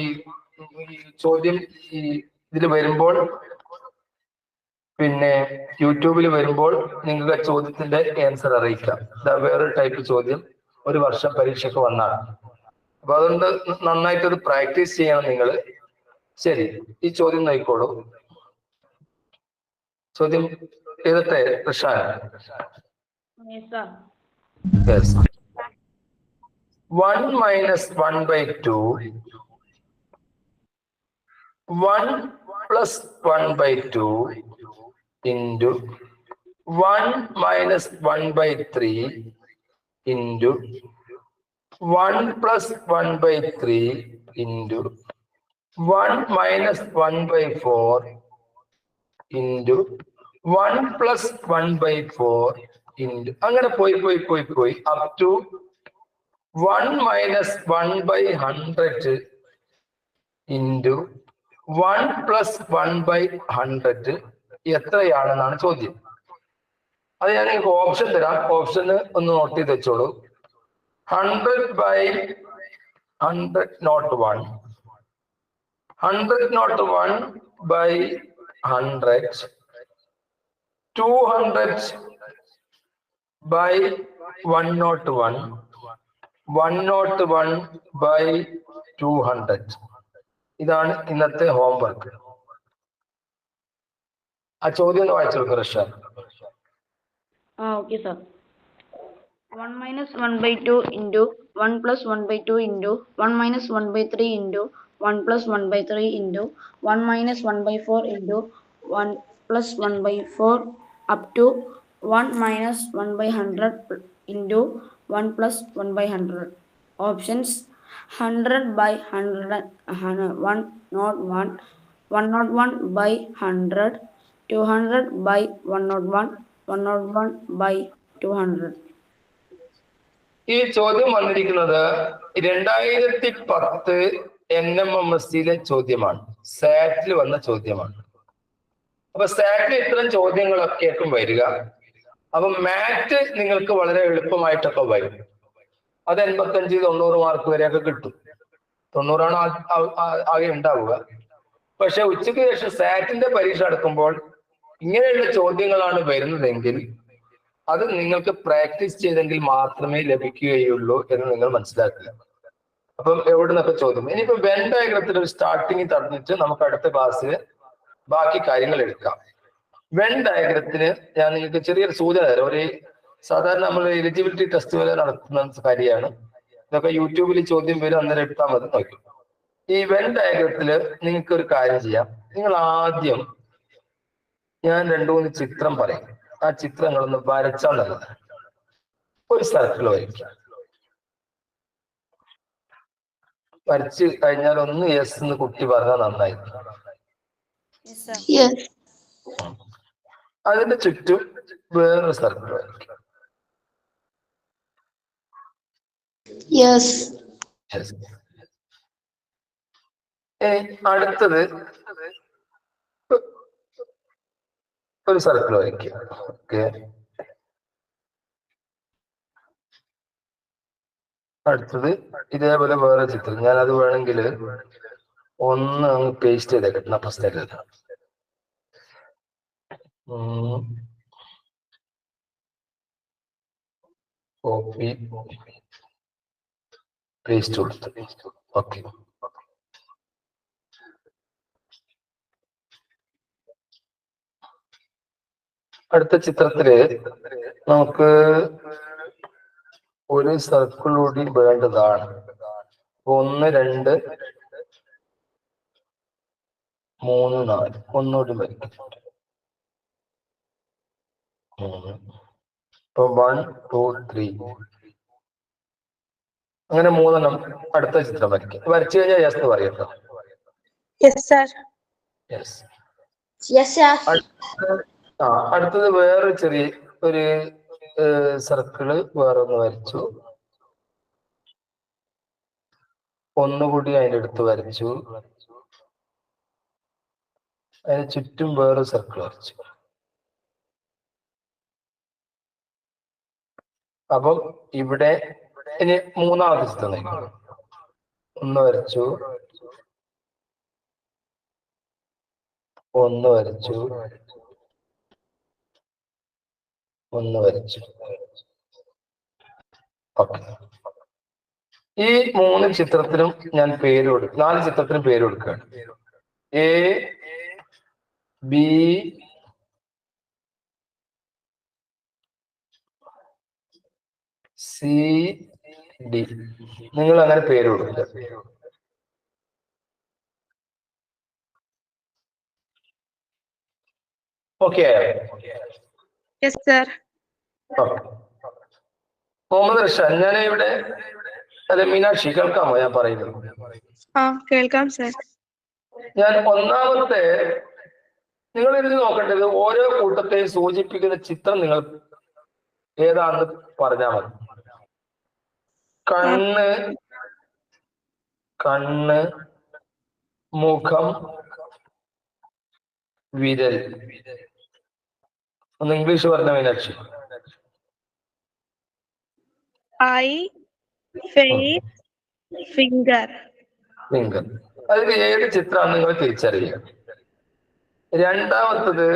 ചോദ്യം ഇതിൽ വരുമ്പോൾ, പിന്നെ യൂട്യൂബിൽ വരുമ്പോൾ നിങ്ങൾക്ക് ചോദ്യത്തിന്റെ ആൻസർ അറിയിക്കാം. വേറൊരു ടൈപ്പ് ചോദ്യം ഒരു വർഷം പരീക്ഷയ്ക്ക് വന്നാണ്. അപ്പൊ അതുകൊണ്ട് നന്നായിട്ടത് പ്രാക്ടീസ് ചെയ്യണം നിങ്ങൾ. ശരി, ഈ ചോദ്യം നോക്കിക്കോളൂ. ചോദ്യം എഴുതട്ടെ? Prashant. Yes, sir. Yes. 1 minus 1 by 2, 1 plus 1 by 2 into 1 minus 1 by 3 into 1 plus 1 by 3 into 1 minus 1 by 4 into 1 plus 1 by 4 into അങ്ങനെ പോയി up to 1 minus 1 by 100 into 1 plus 1 by 100 എത്രയാണെന്നാണ് ചോദ്യം. അത് ഞാൻ നിങ്ങൾക്ക് ഓപ്ഷൻ തരാം. ഓപ്ഷന് ഒന്ന് നോട്ട് ചെയ്ത് വെച്ചോളൂ. 100 by 100 not 1, 100 not 1 by 100, 200 by 101, 101 by 200. ഇതാണ് ഇന്നത്തെ ഹോംവർക്ക്. ആ ചോദ്യം ഒന്ന് വായിച്ചു കൊടുക്കുക റഷാൻ. Okay, sir. 1 minus 1 by 2 into 1 plus 1 by 2 into 1 minus 1 by 3 into 1 plus 1 by 3 into 1 minus 1 by 4 into 1 plus 1 by 4 up to 1 minus 1 by 100 into 1 plus 1 by 100. Options: 100 by 100, 1 not 1, 101 by 100, 200 by 101, 101 by 200. ഈ ചോദ്യം വന്നിരിക്കുന്നത് 2010 NMMSCയിലെ ചോദ്യമാണ്. സാറ്റിൽ വന്ന ചോദ്യമാണ്. അപ്പൊ സാറ്റിൽ ഇത്തരം ചോദ്യങ്ങളൊക്കെ ആയിരിക്കും വരിക. അപ്പൊ മാറ്റ് നിങ്ങൾക്ക് വളരെ എളുപ്പമായിട്ടൊക്കെ വരും. അത് 85-90 മാർക്ക് വരെയൊക്കെ കിട്ടും. 90 ആകെ ഉണ്ടാവുക. പക്ഷെ ഉച്ചയ്ക്ക് ശേഷം സാറ്റിന്റെ പരീക്ഷ നടക്കുമ്പോൾ ഇങ്ങനെയുള്ള ചോദ്യങ്ങളാണ് വരുന്നതെങ്കിൽ അത് നിങ്ങൾക്ക് പ്രാക്ടീസ് ചെയ്തെങ്കിൽ മാത്രമേ ലഭിക്കുകയുള്ളൂ എന്ന് നിങ്ങൾ മനസ്സിലാക്കുക. അപ്പം എവിടെ നിന്നൊക്കെ ചോദ്യം. ഇനിയിപ്പോ വെൻ ഡയഗ്രത്തിൽ ഒരു സ്റ്റാർട്ടിങ് തന്നിട്ട് നമുക്ക് അടുത്ത ക്ലാസ്സിൽ ബാക്കി കാര്യങ്ങൾ എടുക്കാം. വെൻ ഡയഗ്രത്തിന് ഞാൻ നിങ്ങൾക്ക് ചെറിയൊരു സൂചന തരാം. ഒരു സാധാരണ നമ്മൾ എലിജിബിലിറ്റി ടെസ്റ്റ് വരെ നടത്തുന്ന കാര്യമാണ്. ഇതൊക്കെ യൂട്യൂബിൽ ചോദ്യം വരും, അന്നേരം എടുത്താൽ മതി. നോക്കി ഈ വെൻ ഡയഗ്രത്തില് നിങ്ങൾക്ക് ഒരു കാര്യം ചെയ്യാം. നിങ്ങൾ ആദ്യം ഞാൻ 2-3 ചിത്രം പറയും. ആ ചിത്രങ്ങളൊന്ന് വരച്ചാൽ നല്ലത്. ഒരു സർക്കിൾ വരയ്ക്കുക. വരച്ച് കഴിഞ്ഞാൽ ഒന്ന് യെസ് എന്ന് കുട്ടി പറഞ്ഞാൽ നന്നായി. അതിന്റെ ചുറ്റും വേറൊരു സർക്കിൾ വരയ്ക്കുക. അടുത്തത് ഒരു സർക്കിൾ വരയ്ക്കുക. ഓക്കെ, അടുത്തത് ഇതേപോലെ വേറെ ചിത്രം. ഞാൻ അത് വേണമെങ്കിൽ ഒന്ന് അങ്ങ് പേസ്റ്റ് ചെയ്തേക്കട്ടെ. ഫസ്റ്റ് കോപ്പി പേസ്റ്റ് കൊടുത്തു. ഓക്കെ, അടുത്ത ചിത്രത്തില് നമുക്ക് ഒരു സർക്കിൾ കൂടി വേണ്ടതാണ്. 1, 2, 3, 4 ഒന്നുകൂടി വരയ്ക്കും. ഇപ്പൊ 1, 2, 3 അങ്ങനെ 3 അടുത്ത ചിത്രം വരയ്ക്കും. വരച്ചു കഴിഞ്ഞാൽ യെസ് പറയട്ടോ. അടുത്തത് വേറെ ചെറിയ ഒരു സർക്കിള് വേറെ ഒന്ന് വരച്ചു. ഒന്നുകൂടി അതിൻ്റെ അടുത്ത് വരച്ചു. അതിന് ചുറ്റും വേറെ സർക്കിൾ വരച്ചു. അപ്പം ഇവിടെ ഇനി മൂന്നാമത്തെ ചിത്രം നോക്കണം. ഒന്ന് വരച്ചു, ഒന്ന് വരച്ചു, ഒന്ന് വരച്ചു. ഓക്കെ, ഈ 3 ചിത്രത്തിനും ഞാൻ പേര് കൊടുക്കും. 4 ചിത്രത്തിനും പേര് കൊടുക്കുകയാണ്. A, B, C, D. നിങ്ങൾ അങ്ങനെ പേര് കൊടുക്കുക. Okay. Yes sir. Muhammad Rashan, ഞാൻ ഇവിടെ അതെ മീനാക്ഷി കേൾക്കാമോ ഞാൻ പറയുന്നത്? ആ കേൾക്കാം സർ. ഞാൻ ഒന്നാമത്തെ നിങ്ങൾ ഇരുന്ന് നോക്കേണ്ടത് ഓരോ കൂട്ടത്തെയും സൂചിപ്പിക്കുന്ന ചിത്രം നിങ്ങൾ ഏതാണെന്ന് പറഞ്ഞാൽ മതി. കണ്ണ്, കണ്ണ്, മുഖം, വിരൽ. ഒന്ന് ഇംഗ്ലീഷ് പറഞ്ഞ Meenakshi. Eye, face, finger. Finger. അതിൽ ഏത് ചിത്രമാണ് നിങ്ങൾ തിരിച്ചറിയുക. രണ്ടാമത്തത്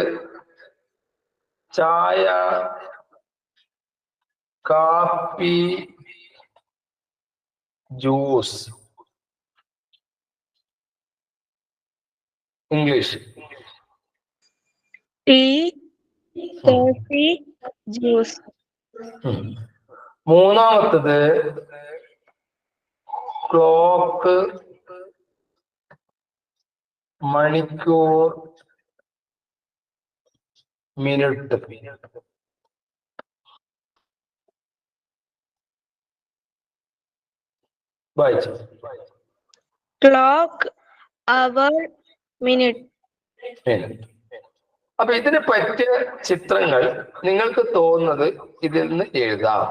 ചായ, കാപ്പി, juice. English. Tea, coffee, juice. മൂന്നാമത്തത് ക്ലോക്ക്, മണിക്കൂർ, മിനിറ്റ്. വായിച്ചു. Clock, hour, minute. അപ്പൊ ഇതിന് പറ്റിയ ചിത്രങ്ങൾ നിങ്ങൾക്ക് തോന്നുന്നത് ഇതിൽ നിന്ന് എഴുതാം.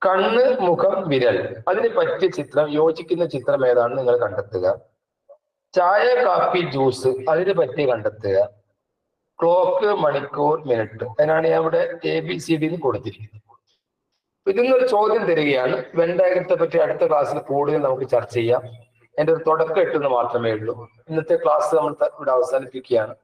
കണ്ണ്, മുഖം, വിരൽ, അതിന് പറ്റിയ ചിത്രം, യോജിക്കുന്ന ചിത്രം ഏതാണെന്ന് നിങ്ങൾ കണ്ടെത്തുക. ചായ, കാപ്പി, ജ്യൂസ്, അതിന് പറ്റിയ കണ്ടെത്തുക. ക്ലോക്ക്, മണിക്കൂർ, മിനിറ്റ്. അതിനാണ് ഞാൻ ഇവിടെ ABCD കൊടുത്തിരിക്കുന്നത്. ഇതിന്നൊരു ചോദ്യം തരികയാണ്. വെൻ ഡയഗ്രത്തെ പറ്റി അടുത്ത ക്ലാസ്സിൽ കൂടുതൽ നമുക്ക് ചർച്ച ചെയ്യാം. എന്റെ ഒരു തുടക്കം ഇട്ടെന്ന് മാത്രമേ ഉള്ളൂ. ഇന്നത്തെ ക്ലാസ് നമ്മൾ ഇവിടെ അവസാനിപ്പിക്കുകയാണ്.